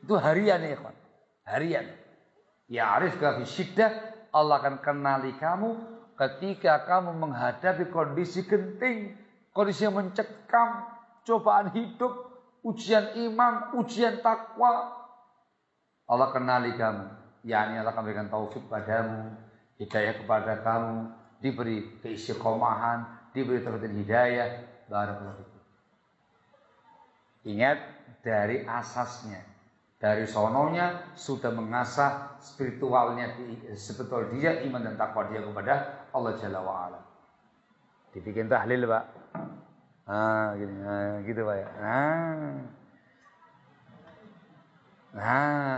Itu harian ya kawan, harian. Ya'rifka fi syiddah, Allah akan kenali kamu ketika kamu menghadapi kondisi genting, kondisi yang mencekam, cobaan hidup, ujian iman, ujian takwa. Allah kenali kamu, yakni Allah akan berikan taufik padamu, hidayah kepada kamu, diberi keistiqomahan, diberi taufik dan hidayah. Barakallahu fikum. Ingat dari asasnya, dari sononya sudah mengasah spiritualnya, sebetul dia iman dan takwa dia kepada Allah Jalla wa'ala. Dibikin tahlil Pak. Gini, gitu Pak ya.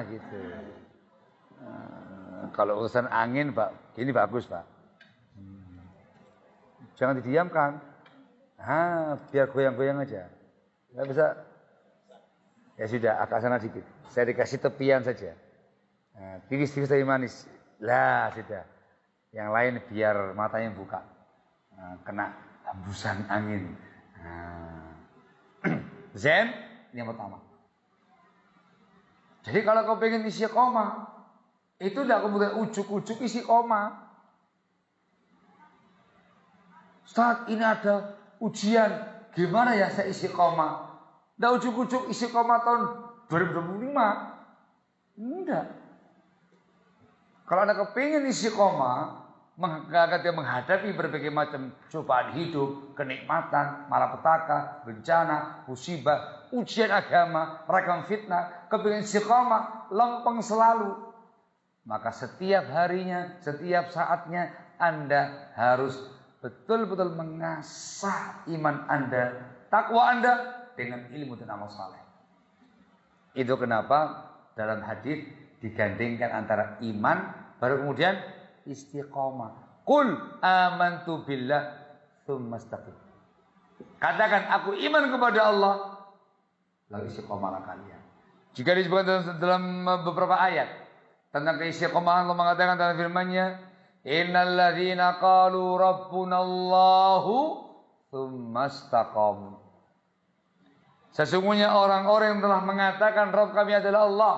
Gitu. Kalau urusan angin Pak, ini bagus Pak. Jangan didiamkan. Biar goyang-goyang aja. Nggak bisa. Ya sudah, agak sana dikit. Saya dikasih tepian saja. Tipis-tipis tapi manis. Lah sudah. Yang lain biar matanya buka. Kena hembusan angin. Zen, ini yang pertama. Jadi kalau kau pengen isi koma, itu tidak kemudian ujuk-ujuk isi koma. Ustaz, ini ada ujian. Gimana ya saya isi koma? Tidak ujuk-ujuk isi koma tahun 2025. Tidak. Kalau Anda kepingin isi koma, menghadapi berbagai macam cobaan hidup, kenikmatan, malapetaka, bencana, musibah, ujian agama, ragam fitnah, kepingin istiqomah, lempeng selalu. Maka setiap harinya, setiap saatnya Anda harus betul-betul mengasah iman Anda, takwa Anda dengan ilmu dan amal saleh. Itu kenapa dalam hadis digandengkan antara iman baru kemudian istiqomah. Qul amantu billah tsumma istaqim. Katakan aku iman kepada Allah, lalu istiqomahlah kalian. Jika disebutkan dalam beberapa ayat tentang keistiqomahan, Allah mengatakan dalam firman-Nya, innal ladzina qalu rabbunallahu tsumma istaqamu. Sesungguhnya orang-orang yang telah mengatakan Rabb kami adalah Allah,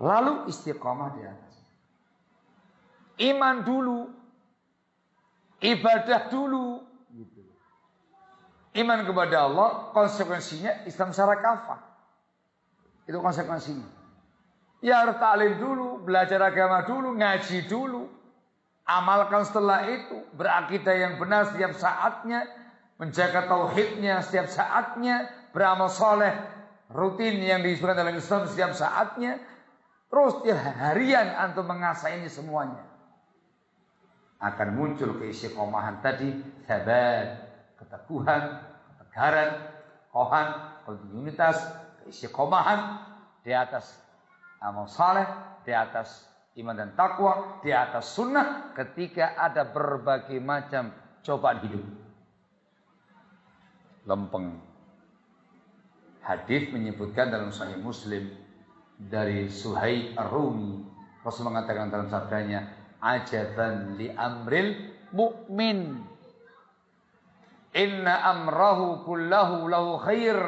lalu istiqamah di atas. Iman dulu, ibadah dulu. Gitu. Iman kepada Allah, konsekuensinya Islam secara kafah. Itu konsekuensinya. Ya harus taklim dulu, belajar agama dulu, ngaji dulu. Amalkan setelah itu, berakidah yang benar setiap saatnya, menjaga tauhidnya setiap saatnya, beramal soleh rutin yang disebutkan dalam Islam setiap saatnya. Terus tiap harian antum mengasah ini semuanya, akan muncul keistiqomahan tadi, sabar, keteguhan, ketegaran, kohan, kontinuitas, keistiqomahan di atas amal saleh, di atas iman dan takwa, di atas sunnah ketika ada berbagai macam cobaan hidup. Lempeng. Hadis menyebutkan dalam Sahih Muslim dari Suhaib Ar-Rumi, Rasul mengatakan dalam sabdanya, ajaban li amril mu'min, inna amrahu kullahu lahu khair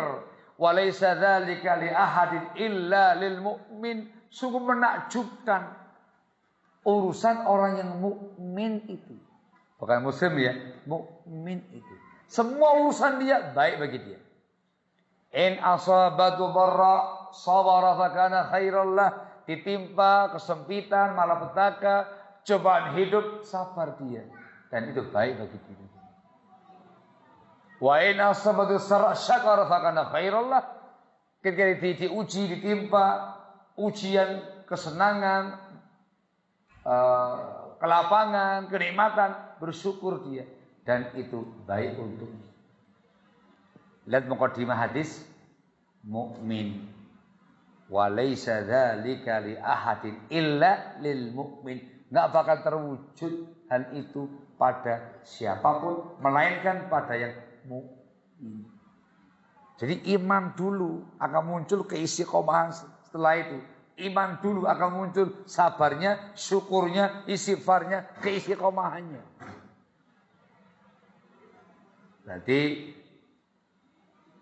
wa laysa dzalika li ahadin illa lil mu'min. Sungguh menakjubkan urusan orang yang mukmin itu, bukan muslim ya, mukmin itu. Semua urusan dia baik bagi dia. In asabatu dharra sabara fakana khairal lah. Ditimpa kesempitan, malapetaka, cobaan hidup, sabar dia, dan itu baik bagi dia. Wa in asabatu sarra syakara fakana khairal lah. Ketika diuji, ditimpa ujian, kesenangan, kelapangan, kenikmatan, bersyukur dia, dan itu baik untuknya. Lihat muqaddimah hadis, mukmin wa laisa dzalika li ahadin illa lil mukmin. Enggak bakal terwujud hal itu pada siapapun melainkan pada yang mukmin. Jadi iman dulu akan muncul keistiqomahan setelah itu. Iman dulu akan muncul sabarnya, syukurnya, istighfarnya, keistiqomahannya. Berarti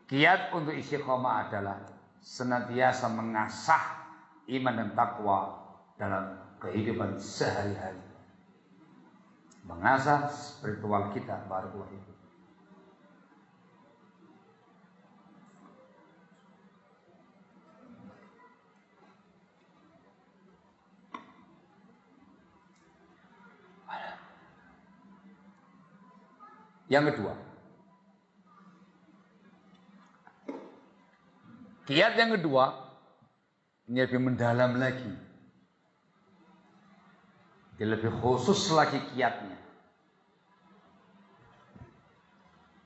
kiat untuk istiqomah adalah senantiasa mengasah iman dan takwa dalam kehidupan sehari-hari. Mengasah spiritual kita barakallahu fikum. Yang kedua, kiat yang kedua, ini lebih mendalam lagi. Dia lebih khusus lagi kiatnya.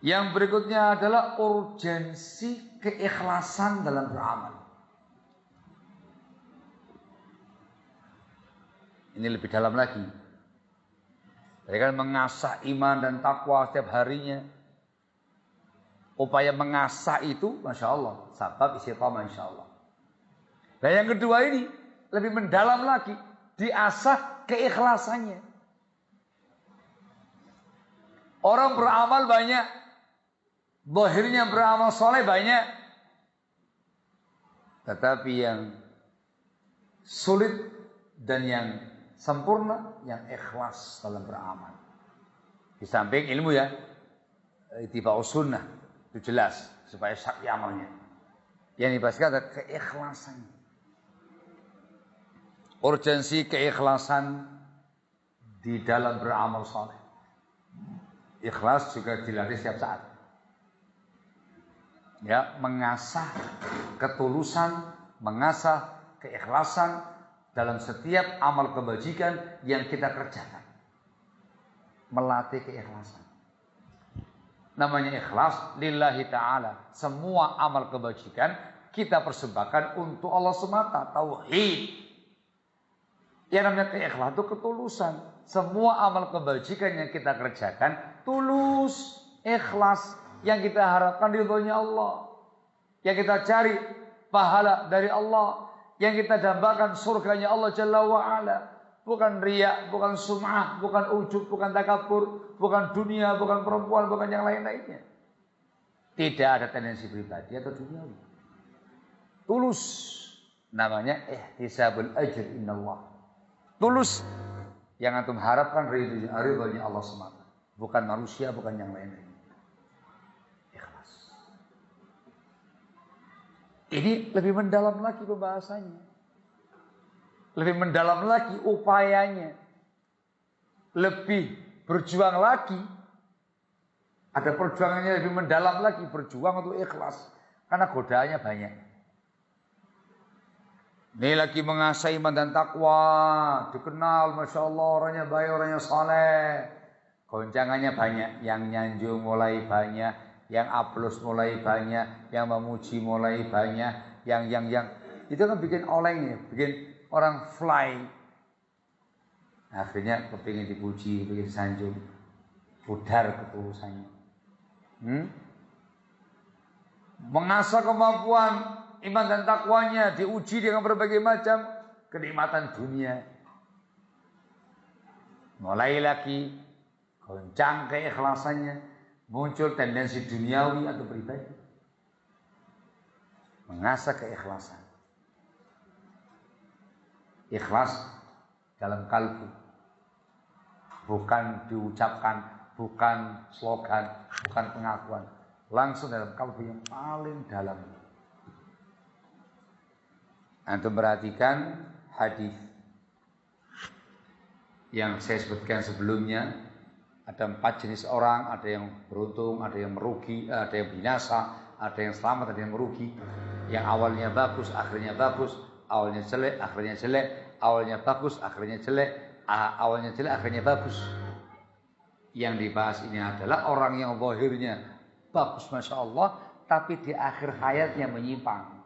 Yang berikutnya adalah urgensi keikhlasan dalam beramal. Ini lebih dalam lagi. Mereka mengasah iman dan takwa setiap harinya. Upaya mengasah itu, Masya Allah, sabab istiqamah Insya Allah. Dan yang kedua ini lebih mendalam lagi, diasah keikhlasannya. Orang beramal banyak, zahirnya beramal soleh banyak, tetapi yang sulit dan yang sempurna, yang ikhlas dalam beramal. Di samping ilmu ya, ittiba'us sunnah, itu jelas supaya sahih amalnya. Yang dibahaskan adalah keikhlasan. Urgensi keikhlasan di dalam beramal saleh. Ikhlas juga dilatih setiap saat. Ya, mengasah ketulusan, mengasah keikhlasan dalam setiap amal kebajikan yang kita kerjakan. Melatih keikhlasan. Namanya ikhlas lillahi ta'ala. Semua amal kebajikan kita persembahkan untuk Allah semata. Tauhid. Yang namanya keikhlasan itu ketulusan. Semua amal kebajikan yang kita kerjakan tulus, ikhlas. Yang kita harapkan ridhonya Allah. Yang kita cari pahala dari Allah. Yang kita dambakan surganya Allah Jalla wa'ala. Bukan riya, bukan sum'ah, bukan ujub, bukan takabur, bukan dunia, bukan perempuan, bukan yang lain-lainnya. Tidak ada tendensi pribadi atau duniawi. Tulus. Namanya ihtisabul ajr innallah. Tulus. Yang antum harapkan ridhonya Allah semata. Bukan manusia, bukan yang lain-lainnya. Ikhlas. Ini lebih mendalam lagi pembahasannya. Lebih mendalam lagi upayanya. Lebih berjuang lagi. Ada perjuangannya lebih mendalam lagi. Berjuang untuk ikhlas. Karena godaannya banyak. Ini lagi mengasah iman dan takwa. Dikenal Masya Allah orangnya baik, orangnya saleh. Goncangannya banyak. Yang nyanjung mulai banyak. Yang aplaus mulai banyak. Yang memuji mulai banyak. Yang. Itu kan bikin oleng ya. Bikin orang fly. Akhirnya kepingin dipuji, kepingin disanjung. Pudar ketulusannya. Mengasah kemampuan iman dan takwanya. Diuji dengan berbagai macam kenikmatan dunia. Mulai lagi goncang keikhlasannya. Muncul tendensi duniawi atau pribadi. Mengasah keikhlasan. Ikhlas dalam kalbu. Bukan diucapkan, bukan slogan, bukan pengakuan, langsung dalam kalbu yang paling dalam. Antum perhatikan hadis yang saya sebutkan sebelumnya, ada 4 jenis orang, ada yang beruntung, ada yang merugi, ada yang binasa, ada yang selamat, ada yang merugi. Yang awalnya bagus, akhirnya bagus, awalnya jelek, akhirnya jelek, awalnya bagus, akhirnya jelek, awalnya jelek, akhirnya bagus. Yang dibahas ini adalah orang yang zahirnya bagus, Masya Allah, tapi di akhir hayatnya menyimpang.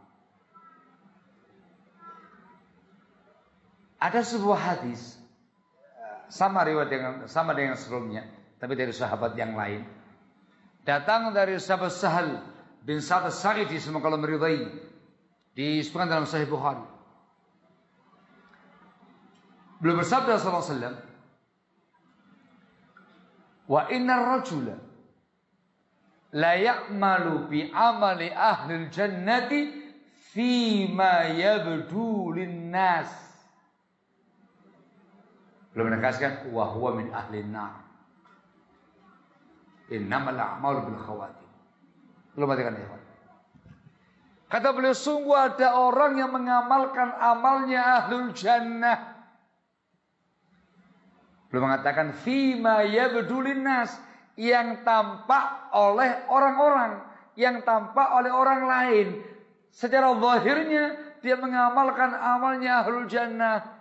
Ada sebuah hadis sama dengan sebelumnya, tapi dari sahabat yang lain. Datang dari sahabat Sahal bin Sa'ad As-Sa'idi, semoga Allah meridai, disebutkan dalam Sahih Bukhari. Beliau bersabda sallallahu alaihi wasallam, "Wa innar rajula la ya'malu bi amali ahli al-jannati fi ma yabdu lin-nas." Belum menegaskan wa huwa min ahli an-nar. Innamal a'malu bil khawatim. Belum matikan ya. Kata beliau, sungguh ada orang yang mengamalkan amalnya ahlul jannah. Belum mengatakan fima yabdu linnas, yang tampak oleh orang-orang, yang tampak oleh orang lain. Secara zahirnya dia mengamalkan amalnya ahlul jannah.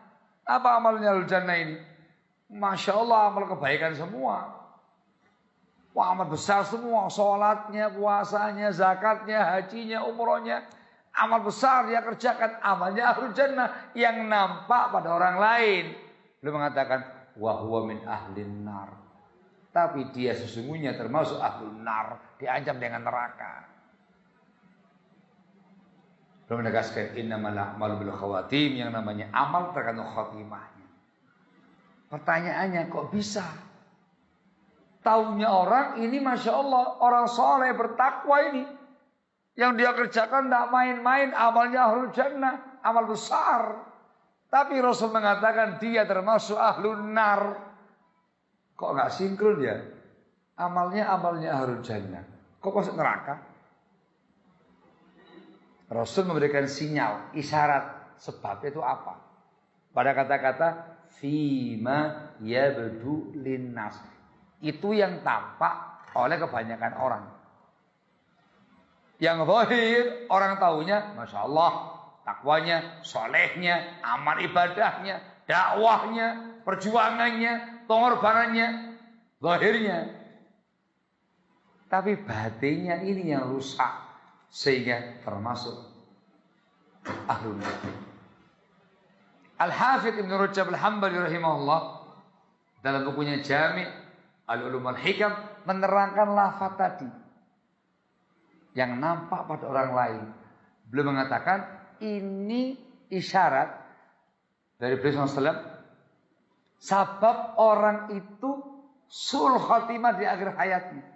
Apa amalnya ahlul jannah ini? Masya Allah, amal kebaikan semua. Wah, amal besar semua. Sholatnya, puasanya, zakatnya, hajinya, umrohnya. Amal besar dia kerjakan. Amalnya ahlul jannah yang nampak pada orang lain. Beliau mengatakan, wa huwa min ahlin nar. Tapi dia sesungguhnya termasuk ahlun nar. Diancam dengan neraka. Beliau menegaskan, innamal a'malu bil khawatim. Yang namanya amal tergantung khatimahnya. Pertanyaannya, kok bisa? Taunya orang ini Masya Allah, orang soleh bertakwa ini, yang dia kerjakan tidak main-main, amalnya ahlul jannah, amal besar. Tapi Rasul mengatakan dia termasuk ahlun nar. Kok nggak sinkron ya? Amalnya ahlul jannah, kok masuk neraka? Rasul memberikan sinyal, isyarat, sebabnya itu apa? Pada kata-kata fima yabdu linnas. Itu yang tampak oleh kebanyakan orang. Yang zahir orang tahunya, Masya Allah, takwanya, solehnya, amal ibadahnya, dakwahnya, perjuangannya, pengorbanannya, zahirnya. Tapi batinnya ini yang rusak, sehingga termasuk ahlul nar. Al-Hafidz Ibnu Rajab Al-Hambali rahimahullah dalam bukunya Jami' Al-Ulum Al-Hikam menerangkan lafaz tadi yang nampak pada orang lain. Beliau mengatakan ini isyarat dari beliau SAW, sabab orang itu sul khatimah di akhir hayatnya.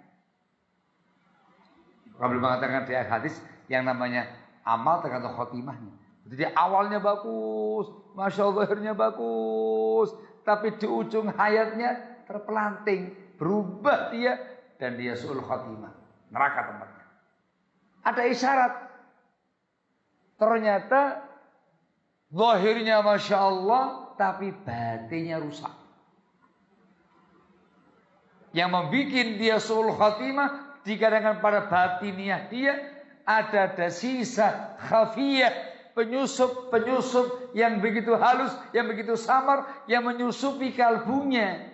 Beliau mengatakan di hadis yang namanya amal tergantung khatimahnya. Jadi awalnya bagus, Masya Allah, akhirnya bagus, tapi di ujung hayatnya terpelanting, berubah dia, dan dia su'ul khatimah, neraka tempatnya. Ada isyarat. Ternyata zahirnya Masya Allah, tapi batinnya rusak. Yang membuat dia su'ul khatimah, dikarenakan pada batiniah dia ada sisa khafiyah, penyusup yang begitu halus, yang begitu samar, yang menyusupi kalbunya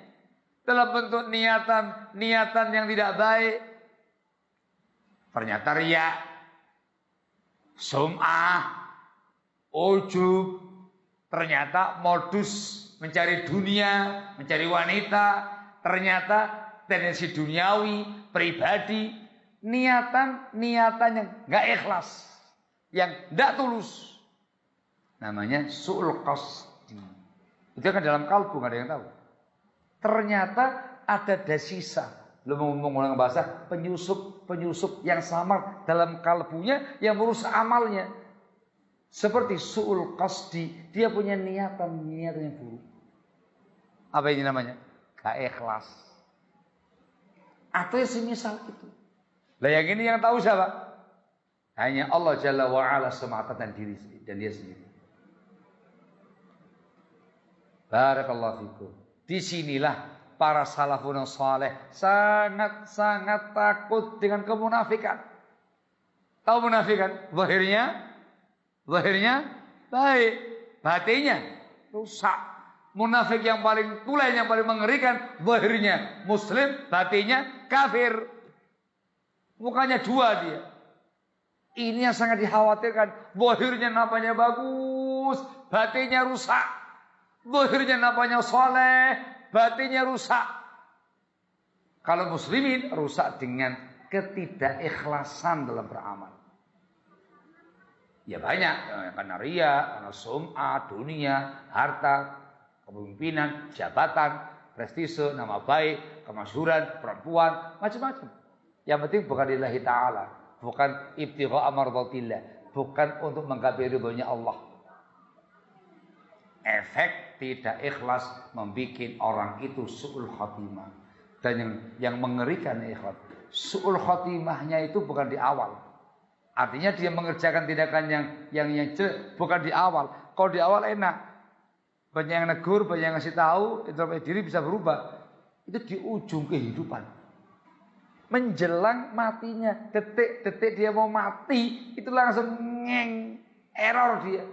dalam bentuk niatan yang tidak baik. Ternyata riya, sum'ah, ujub, ternyata modus mencari dunia, mencari wanita, ternyata tendensi duniawi, pribadi, niatan yang nggak ikhlas, yang tidak tulus. Namanya su'ul qasdi. Itu kan dalam kalbu, nggak ada yang tahu. Ternyata ada dasisa, belum menggunakan bahasa penyusup yang samar dalam kalbunya yang merusak amalnya. Seperti su'ul qasdi, dia punya niatan yang buruk. Apa ini namanya? Gak ikhlas. Atau yang semisal itu. Lah yang ini yang tahu siapa? Hanya Allah Jalla wa'ala semata dan dia sendiri. Barakallahu fikum. Disinilah para salafun saleh sangat-sangat takut dengan kemunafikan. Tahu munafikan? Zahirnya baik, batinnya rusak. Munafik yang paling tulen, yang paling mengerikan, zahirnya muslim, batinnya kafir. Mukanya dua dia. Ini yang sangat dikhawatirkan. Zahirnya namanya bagus, batinnya rusak. Zahirnya namanya soleh, batinnya rusak. Kalau muslimin rusak dengan ketidakikhlasan dalam beramal. Ya banyak, karena ria, karena sum'ah, dunia, harta, kepemimpinan, jabatan, prestise, nama baik, kemasyhuran, perempuan, macam-macam. Yang penting bukan lillahi ta'ala, bukan ibtigha amardhatillah, bukan untuk menggapai ridhonya Allah. Efek tidak ikhlas membuat orang itu su'ul khatimah. Dan yang mengerikan ikhlas, su'ul khatimahnya itu bukan di awal. Artinya dia mengerjakan tindakan yang jelek bukan di awal. Kalau di awal enak, banyak yang negur, banyak yang ngasih tahu, introspeksi diri bisa berubah. Itu di ujung kehidupan. Menjelang matinya, detik-detik dia mau mati, itu langsung error dia.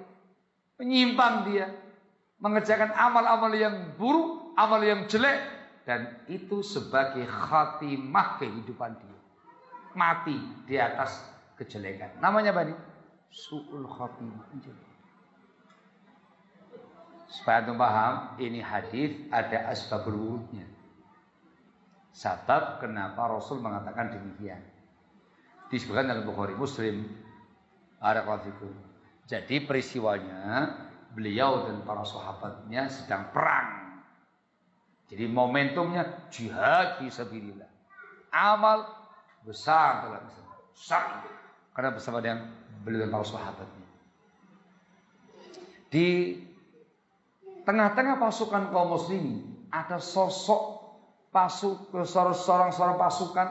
Menyimpang dia. Mengerjakan amal-amal yang buruk, amal yang jelek. Dan itu sebagai khatimah kehidupan dia. Mati di atas kejelekan. Namanya apa nih? Su'ul khatimah. Supaya antum paham, ini hadis ada asbabul wurudnya. Sebab kenapa Rasul mengatakan demikian. Disebutkan dalam Bukhari Muslim. Jadi peristiwanya beliau dan para sahabatnya sedang perang. Jadi momentumnya jihad fi sabilillah. Amal besar dalam Islam. Besar. Karena bersama dengan beliau dan para sahabatnya. Di tengah-tengah pasukan kaum muslimin ada seorang pasukan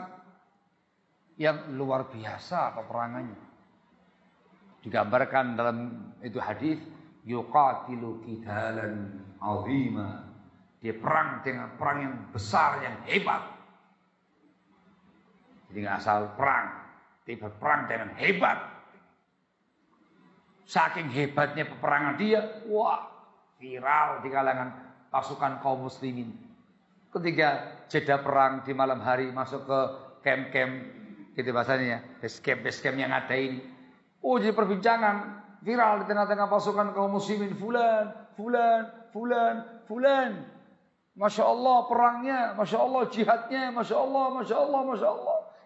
yang luar biasa peperangannya. Digambarkan dalam itu hadis, yuqatilu qitalan azima. Dia perang dengan perang yang besar, yang hebat. Jadi nggak asal perang, tiba perang dengan hebat. Saking hebatnya peperangan dia, wah, viral di kalangan pasukan kaum muslimin. Ketika jeda perang di malam hari masuk ke camp-camp, gitu bahasanya ya, base camp yang ada ini. Oh, jadi perbincangan viral di tengah-tengah pasukan kaum muslimin. Fulan. Masya Allah perangnya, Masya Allah jihadnya, Masya Allah.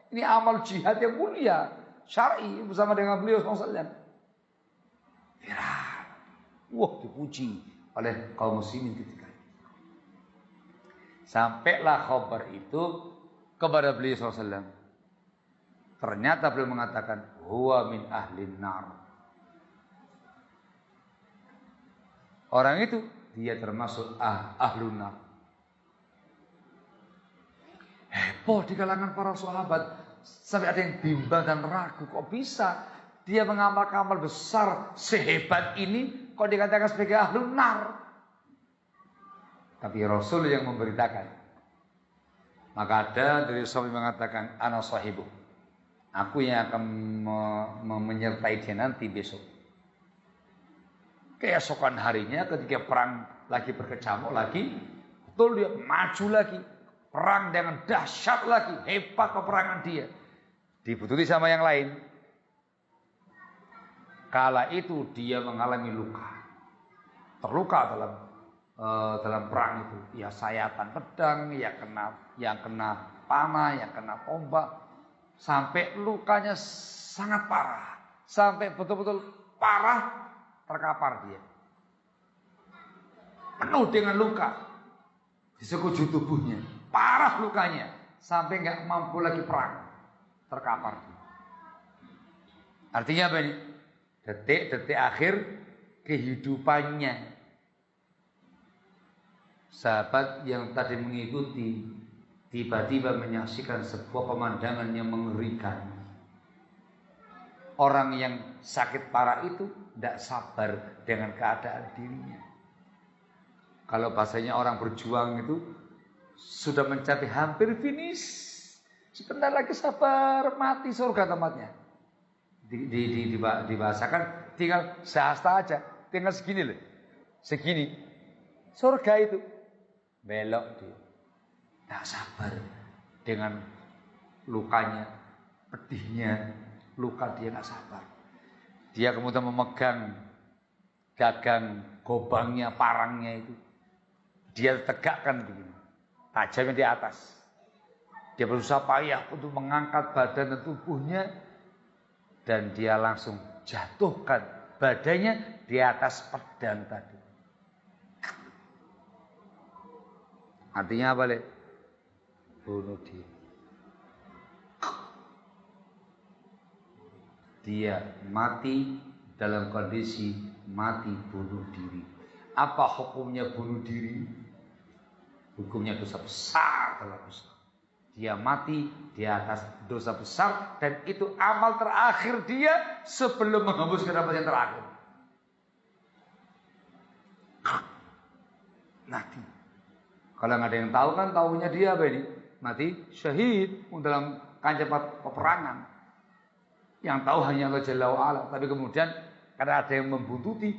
Ini amal jihad yang mulia, syar'i bersama dengan beliau SAW. Viral. Wah, dipuji oleh kaum muslimin ketika itu. Sampailah khabar itu kepada beliau SAW. Ternyata beliau mengatakan, huwa min ahlin nar. Orang itu, dia termasuk ahlun nar. Heboh di kalangan para sahabat. Sampai ada yang bimbang dan ragu. Kok bisa dia mengamalkan amal besar sehebat ini, kok dikatakan sebagai ahlun nar? Tapi Rasul yang memberitakan. Maka ada dari sahabat mengatakan, ana sahibu. Aku yang akan menyertai dia nanti besok. Keesokan harinya ketika perang lagi berkecamuk lagi, betul dia maju lagi. Perang dengan dahsyat lagi, hebat peperangan dia. Dibutuhkan sama yang lain. Kala itu dia mengalami luka. Terluka dalam perang itu. Ya sayatan pedang, yang kena panah, yang kena tombak. Sampai lukanya sangat parah. Sampai betul-betul parah, terkapar dia. Penuh dengan luka di sekujur tubuhnya. Parah lukanya. Sampai gak mampu lagi perang. Terkapar dia. Artinya apa ini? Detik-detik akhir kehidupannya. Sahabat yang tadi mengikuti tiba-tiba menyaksikan sebuah pemandangan yang mengerikan. Orang yang sakit parah itu tidak sabar dengan keadaan dirinya. Kalau bahasanya orang berjuang itu sudah mencapai hampir finish, sebentar lagi sabar, mati surga tempatnya. Dibahasakan tinggal sehasta aja, tinggal segini loh, segini surga itu belok dia. Tak sabar dengan lukanya, pedihnya, luka dia tak sabar. Dia kemudian memegang gagang gobangnya, parangnya itu. Dia tegakkan begini, tajamnya di atas. Dia berusaha payah untuk mengangkat badan dan tubuhnya, dan dia langsung jatuhkan badannya di atas pedang tadi. Artinya apa, Le? Bunuh diri. Dia mati dalam kondisi mati bunuh diri. Apa hukumnya bunuh diri? Hukumnya dosa besar dalam Islam. Dia mati di atas dosa besar, dan itu amal terakhir dia sebelum menghembuskan nafas yang terakhir. Mati. Kalau nggak ada yang tahu kan, tahunya dia apa ini? Mati syahid dalam kancah peperangan. Yang tahu hanya Allah Jalla wa'ala. Tapi kemudian karena ada yang membuntuti,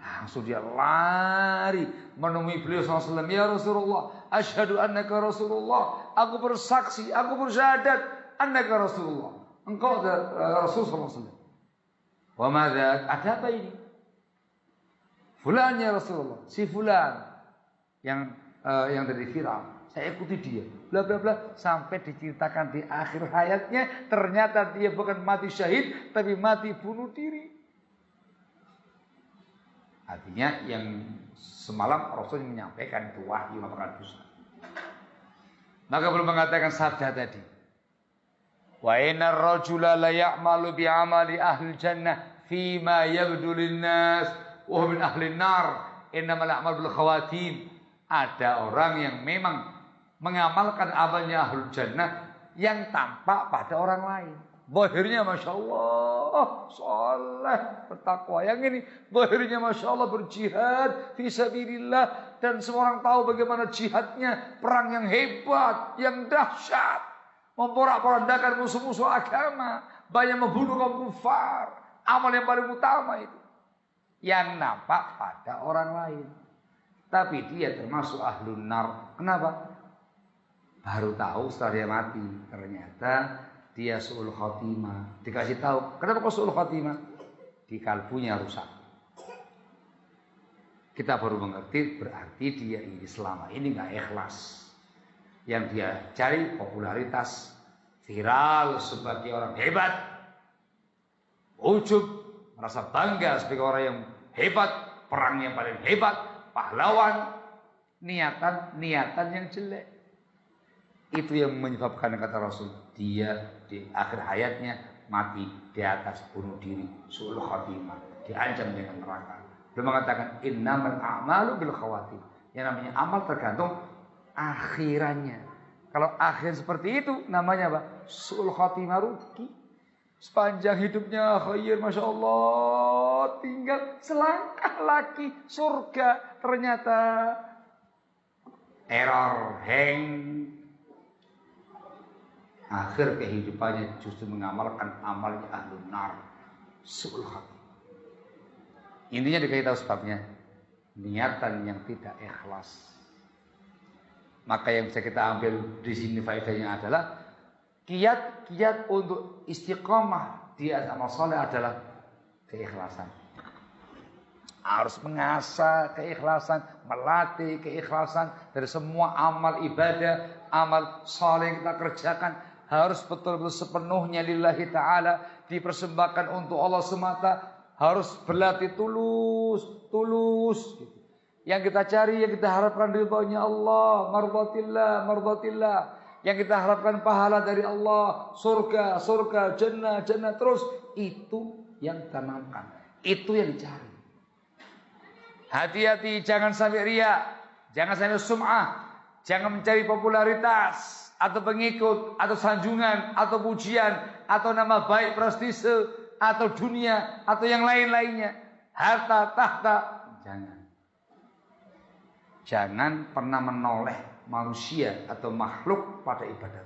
langsung dia lari menemui beliau SAW. Ya Rasulullah, asyhadu annaka Rasulullah. Aku bersaksi, aku bersyahadat annaka Rasulullah. Engkau adalah Rasul SAW. Wa madza? Ada apa ini? Fulan ya Rasulullah, si fulan yang dari viral. Saya ikuti dia, bla bla bla, sampai diceritakan di akhir hayatnya ternyata dia bukan mati syahid, tapi mati bunuh diri. Artinya yang semalam Rasul menyampaikan itu wahyu, maka dosa. Maka belum mengatakan sabda tadi. Wa innar rajula la ya'malu bi 'amali ahli jannah fi ma yabdu lin-nas wa min ahli an-nar, innamal a'malu bil khawatim. Ada orang yang memang mengamalkan amalnya ahlul jannah yang tampak pada orang lain. Zahirnya Masya Allah soleh, bertakwa. Yang ini zahirnya Masya Allah berjihad fisabilillah, dan semua orang tahu bagaimana jihadnya, perang yang hebat, yang dahsyat, memporak-porandakan musuh-musuh agama, banyak membunuh kaum kufar. Amal yang paling utama itu yang nampak pada orang lain, tapi dia termasuk ahlun nar. Kenapa? Baru tahu setelah dia mati, ternyata dia su'ul khotimah. Dikasih tahu, kenapa kok su'ul khotimah? Di kalbunya rusak. Kita baru mengerti, berarti dia ini selama ini gak ikhlas. Yang dia cari popularitas, viral sebagai orang hebat, ujub, merasa bangga sebagai orang yang hebat, perang yang paling hebat, pahlawan, niatan yang jelek. Itu yang menyebabkan, kata Rasul, dia di akhir hayatnya mati di atas bunuh diri, su'ul khatimah, diancam dengan neraka. Belum mengatakan innamal a'malu bil khawatim. Yang namanya amal tergantung akhirannya. Kalau akhir seperti itu namanya apa? Su'ul khatimah, rugi. Sepanjang hidupnya khair, Masya Allah, tinggal selangkah lagi surga, ternyata error, hang. Akhir kehidupannya justru mengamalkan amalnya ahlun nar, su'ul khatimah. Intinya dikasih tahu sebabnya, niatan yang tidak ikhlas. Maka yang bisa kita ambil di sini faedahnya adalah kiat-kiat untuk istiqomah di amal soleh adalah keikhlasan. Harus mengasah keikhlasan, melatih keikhlasan dari semua amal ibadah, amal soleh yang kita kerjakan. Harus betul-betul sepenuhnya lillahi ta'ala, dipersembahkan untuk Allah semata. Harus berlatih tulus. Yang kita cari, yang kita harapkan ridhonya Allah, mardatillah. Yang kita harapkan pahala dari Allah, surga, jannah, terus itu yang tanamkan, itu yang dicari. Hati-hati, jangan sampai riya, jangan sampai sum'ah, Jangan mencari popularitas atau pengikut atau sanjungan atau pujian atau nama baik, prestise atau dunia atau yang lain-lainnya, harta, tahta. Jangan pernah menoleh manusia atau makhluk pada ibadah.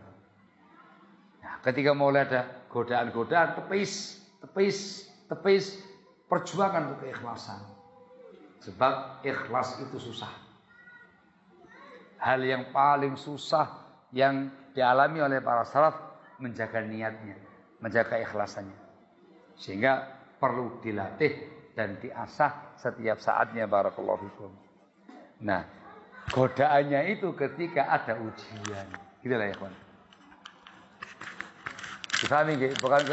Nah, ketika mulai ada godaan-godaan, tepis, perjuangan untuk keikhlasan. Sebab ikhlas itu susah. Hal yang paling susah yang dialami oleh para salaf menjaga niatnya, menjaga ikhlasannya. Sehingga perlu dilatih dan diasah setiap saatnya, barakallahu fikum. Nah, godaannya itu ketika ada ujian. Gitu lah ya, kawan. Difahami nggih? Bukan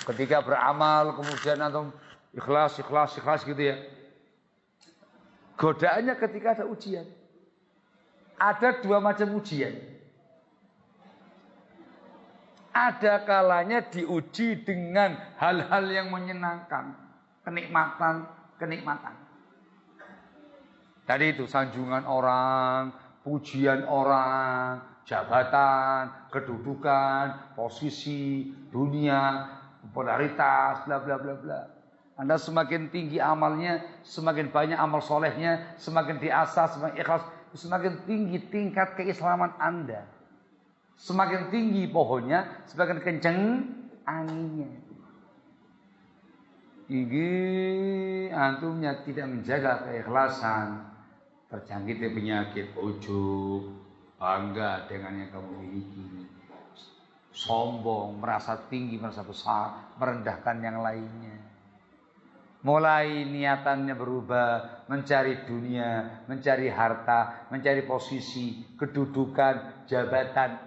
ketika beramal kemudian atau ikhlas gitu ya. Godaannya ketika ada ujian. Ada dua macam ujian. Ada kalanya diuji dengan hal-hal yang menyenangkan, kenikmatan. Tadi itu sanjungan orang, pujian orang, jabatan, kedudukan, posisi, dunia, popularitas, bla bla bla bla. Anda semakin tinggi amalnya, semakin banyak amal solehnya, semakin diasah, semakin ikhlas, semakin tinggi tingkat keislaman Anda. Semakin tinggi pohonnya, semakin kenceng anginnya. Ini antumnya tidak menjaga keikhlasan, terjangkit penyakit ujub, bangga dengan yang kamu miliki, sombong, merasa tinggi, merasa besar, merendahkan yang lainnya. Mulai niatannya berubah, mencari dunia, mencari harta, mencari posisi, kedudukan, jabatan.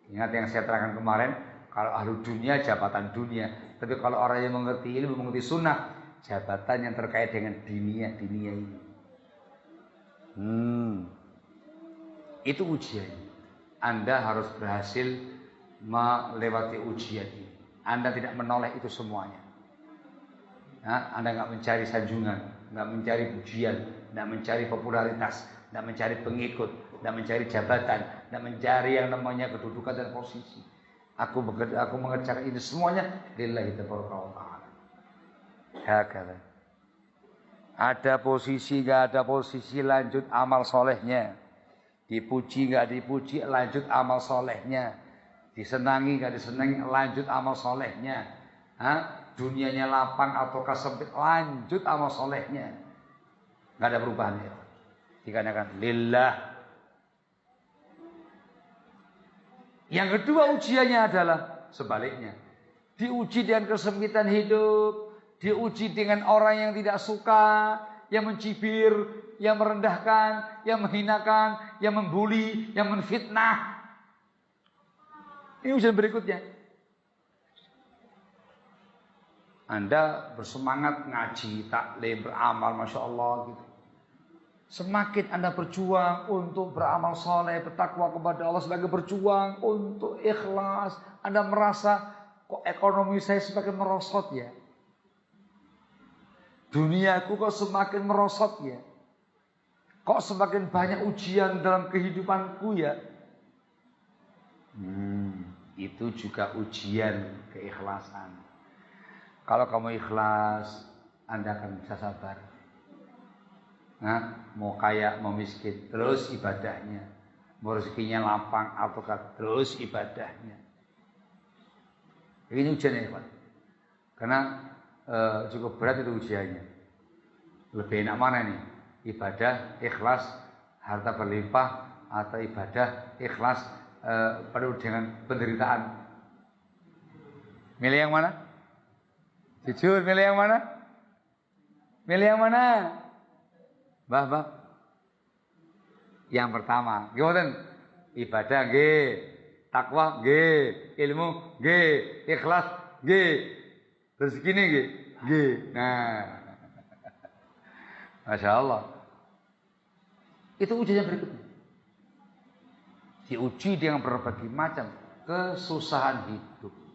Ingat yang saya terangkan kemarin, kalau ahlu dunia, jabatan dunia. Tapi kalau orang yang mengerti ilmu, mengerti sunnah, jabatan yang terkait dengan dunia ini. Itu ujian. Anda harus berhasil melewati ujian ini. Anda tidak menoleh itu semuanya. Nah, Anda nggak mencari sanjungan, nggak mencari pujian, nggak mencari popularitas, nggak mencari pengikut, nggak mencari jabatan, nggak mencari yang namanya kedudukan dan posisi. Aku mengerjakan ini semuanya lillahi ta'ala. Hakala. Ada posisi, nggak ada posisi, lanjut amal solehnya. Dipuji, nggak dipuji, lanjut amal solehnya. Disenangi, nggak disenangi, lanjut amal solehnya. Dunianya lapang ataukah sempit, lanjut amal solehnya. Nggak ada perubahan ya. Dikarenakan lillah. Yang kedua ujiannya adalah sebaliknya. Diuji dengan kesempitan hidup, diuji dengan orang yang tidak suka, yang mencibir, yang merendahkan, yang menghinakan, yang membuli, yang menfitnah. Ini ujian berikutnya. Anda bersemangat ngaji, taklim, beramal, masya Allah gitu. Semakin Anda berjuang untuk beramal soleh, bertakwa kepada Allah, sebagai berjuang untuk ikhlas, Anda merasa kok ekonomi saya semakin merosot ya. Duniaku kok semakin merosot ya. Kok semakin banyak ujian dalam kehidupanku ya. Itu juga ujian keikhlasan. Kalau kamu ikhlas, Anda akan bisa sabar. Nah, mau kaya, mau miskin, terus ibadahnya. Mau rezekinya lapang ataukah terus ibadahnya. Ini ujiannya, Pak. Karena cukup berat itu ujiannya. Lebih enak mana nih? Ibadah, ikhlas, harta berlimpah, atau ibadah, ikhlas, penuh dengan penderitaan. Milih yang mana? Jujur, milih yang mana? Milih yang mana? Bah. Yang pertama, gimana? Ibadah G, takwa G, ilmu G, ikhlas G, rezeki ini G. Nah, masya Allah. Itu ujian berikutnya. Diuji dengan berbagai macam kesusahan hidup.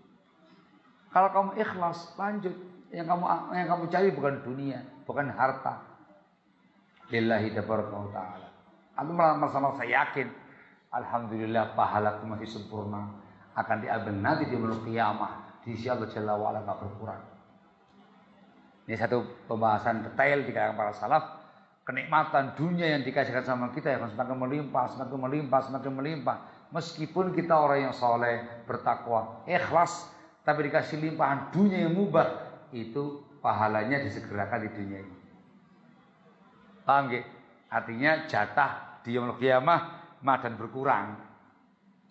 Kalau kamu ikhlas, lanjut. Yang kamu cari bukan dunia, bukan harta. lillahi taala. Antum merasa yakin, alhamdulillah pahalaku masih sempurna, akan diambil nanti di yaumul qiyamah di sisi Allah Jalla wa ala, enggak berkurang. Ini satu pembahasan detail di kalangan para salaf. Kenikmatan dunia yang dikasihkan sama kita yang semakin melimpah, semakin melimpah, semakin melimpah. Meskipun kita orang yang soleh, bertakwa, ikhlas, tapi dikasih limpahan dunia yang mubah, itu pahalanya disegerakan di dunia ini. Paham gak? Artinya jatah di yaumul qiyamah madan berkurang.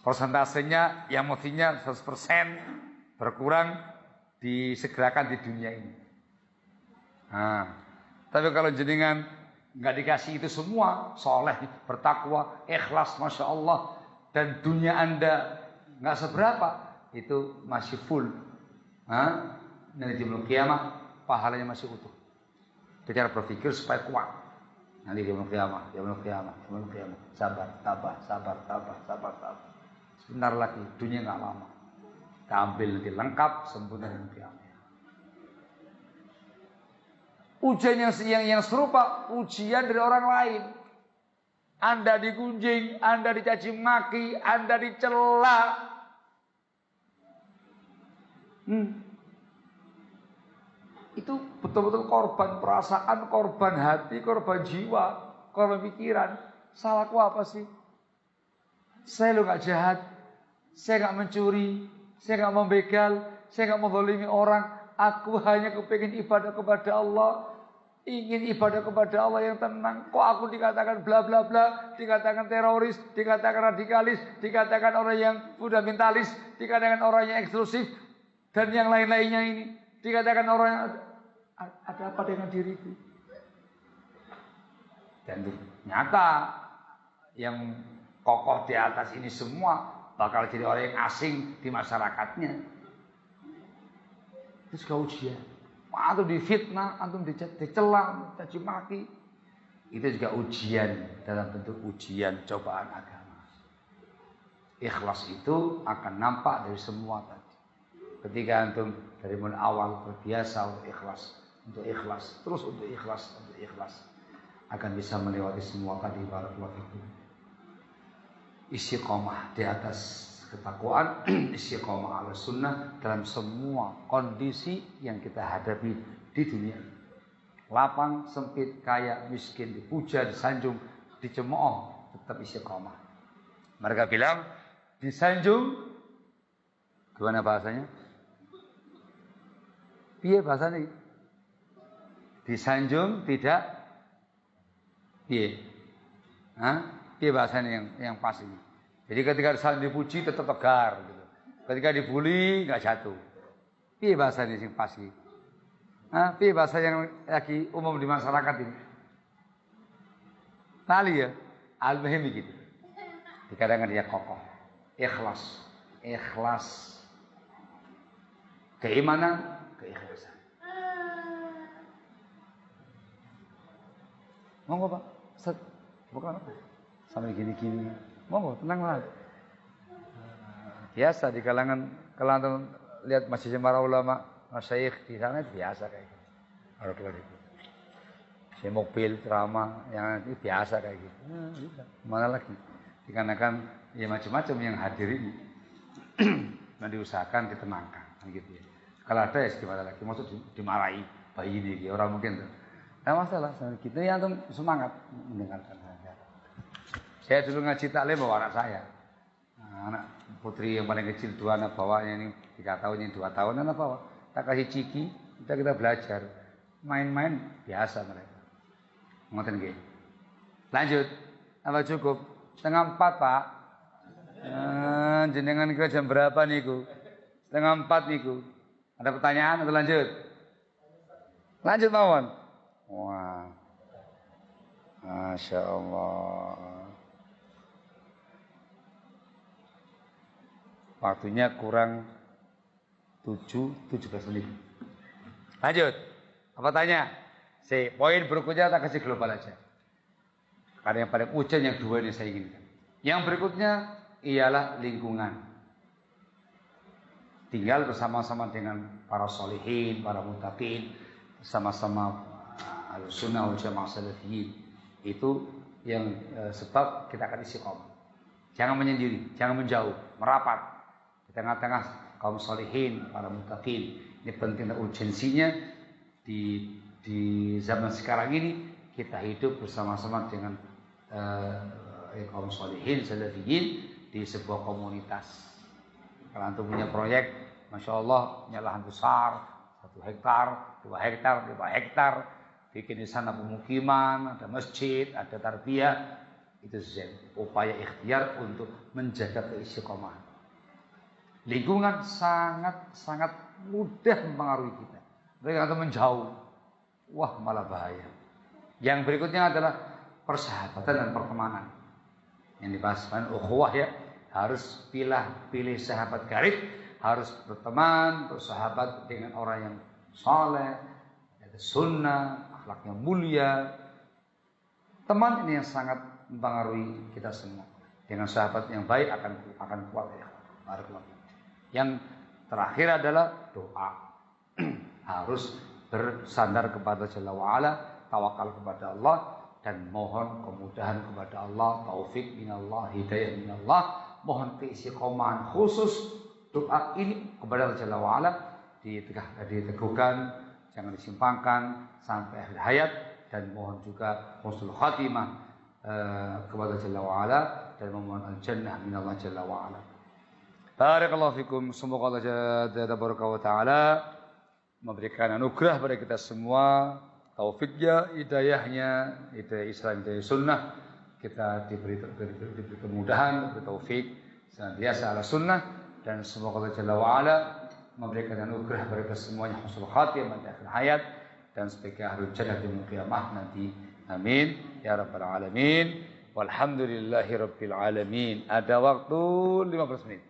Persentasenya yang mestinya 100% berkurang disegerakan di dunia ini. Nah, tapi kalau jenengan nggak dikasih itu semua, soleh, bertakwa, ikhlas, masya Allah, dan dunia anda nggak seberapa, itu masih full. Nanti di yaumul qiyamah pahalanya masih utuh. Itu cara berpikir supaya kuat. Nanti di yaumul qiyamah, sabar, tabah. Sebentar lagi, dunia nggak lama. Tampil nanti lengkap, sempurna yaumul qiyamah. Ujian yang serupa, ujian dari orang lain. Anda digunjing, Anda dicaci maki, Anda dicela. Itu betul-betul korban perasaan, korban hati, korban jiwa, korban pikiran. Salahku apa sih? Saya lo gak jahat, saya gak mencuri, saya gak membegal, saya gak menzalimi orang. Aku hanya kepingin ibadah kepada Allah, ingin ibadah kepada Allah yang tenang. Kok aku dikatakan bla bla bla, dikatakan teroris, dikatakan radikalis, dikatakan orang yang fundamentalis, dikatakan orang yang eksklusif, dan yang lain-lainnya ini. Dikatakan orang yang ada apa dengan diriku? Dan ternyata yang kokoh di atas ini semua bakal jadi orang yang asing di masyarakatnya. Itu juga ujian. Antum difitnah, antum dicela, caci maki. Itu juga ujian dalam bentuk ujian cobaan agama. Ikhlas itu akan nampak dari semua tadi. Ketika antum dari mulai awal terbiasa untuk ikhlas, terus untuk ikhlas, akan bisa melewati semua tadi. Barakallahu fikum. Istiqomah di atas ketakwaan, istiqomah ala sunnah dalam semua kondisi yang kita hadapi di dunia. Lapang, sempit, kaya, miskin, dipuja, disanjung, dicemooh, tetap istiqomah. Mereka bilang disanjung, gimana bahasanya? Piye bahasanya? Disanjung tidak piye? Piye bahasanya yang pas ini? Jadi ketika dipuji tetap tegar gitu. Ketika dibully enggak jatuh. Piye bahasanya sing pas iki? Piye bahasa yang lagi umum di masyarakat ini? Tali ya, al-muhim gitu. Dikatakan dia kokoh, ikhlas. Keimanan, keikhlasan. Monggo Pak, Ustaz. Bukan apa? Sampai gini-gini. Monggo, tenanglah. Biasa di kalangan kalau lihat masjid para ulama, masyayikh di sana biasa kayak gitu. Kalau itu. Si mobil ceramah yang itu biasa kayak gitu. Mana lagi? Dikarenakan ya macam-macam yang hadir ini. Dan diusahakan ditenangkan gitu ya. Kalau ada ya gimana lagi? Maksud dimarahi bayi ini orang mungkin tuh. Nah masalah gitu ya, antum semangat mendengarkan. Saya dulu ngaji taklim bawa anak saya. Anak putri yang paling kecil 2 anak bawanya ini 3 tahun, ini 2 tahun anak bawa. Tak kasih ciki, kita belajar. Main-main biasa mereka. Ngoten nggih. Lanjut. Apa cukup? 3:30, Pak. Jenengan kira jam berapa niku? 3:30 niku. Ada pertanyaan atau lanjut? Lanjut mawon. Wah. Masya Allah. Waktunya kurang 17 menit. Lanjut. Apa tanya? Poin berikutnya tak kasih global aja. Karena yang paling ujian yang 2 ini saya inginkan. Yang berikutnya ialah lingkungan. Tinggal bersama-sama dengan para solihin, para muttaqin, bersama-sama al-sunnah wal jamaah salafiyin. Itu yang sebab kita akan istiqomah. Jangan menyendiri, jangan menjauh, merapat di tengah-tengah kaum solihin, para muttaqin. Ini penting dan urgensinya di zaman sekarang ini kita hidup bersama-sama dengan kaum solihin, salafiyin di sebuah komunitas. Kalau antum punya proyek, masya Allah, punya lahan besar, 1 hektar, 2 hektar, 5 hektar, bikin di sana pemukiman, ada masjid, ada tarbiyah, itu zen. Upaya ikhtiar untuk menjaga keistiqomahan. Lingkungan sangat mudah mempengaruhi kita. Mereka akan menjauh, wah malah bahaya. Yang berikutnya adalah persahabatan dan pertemanan. Yang dibahas ukhuwah ya, harus pilih sahabat karib, harus berteman, bersahabat dengan orang yang saleh, ada sunnah, akhlaknya mulia. Teman ini yang sangat mempengaruhi kita semua. Dengan sahabat yang baik akan kuat ya. Yang terakhir adalah doa. Harus bersandar kepada Jalla wa'ala, tawakal kepada Allah, dan mohon kemudahan kepada Allah, taufik minallah, hidayah minallah, mohon keistiqomahan khusus. Doa ini kepada Allah Jalla wa'ala diteguhkan, jangan disimpangkan sampai akhir hayat, dan mohon juga husnul khatimah kepada Jalla wa'ala, dan memohon al-jannah minallah Jalla wa'ala. Barakallahu fikum. Semoga Allah Jalla wa ta'ala memberikan anugerah pada kita semua, taufiknya, hidayahnya, hidayah Islam, hidayah sunnah. Kita diberi kemudahan, diberi taufik senantiasa ala sunnah, dan semoga Allah Jalla wa'ala memberikan anugerah pada kita semuanya husnul khatimah di akhir hayat, dan sebagai ahlul jannah di qiyamah nanti. Amin ya rabbal alamin. Walhamdulillahi rabbil alamin. Ada waktu 15 menit.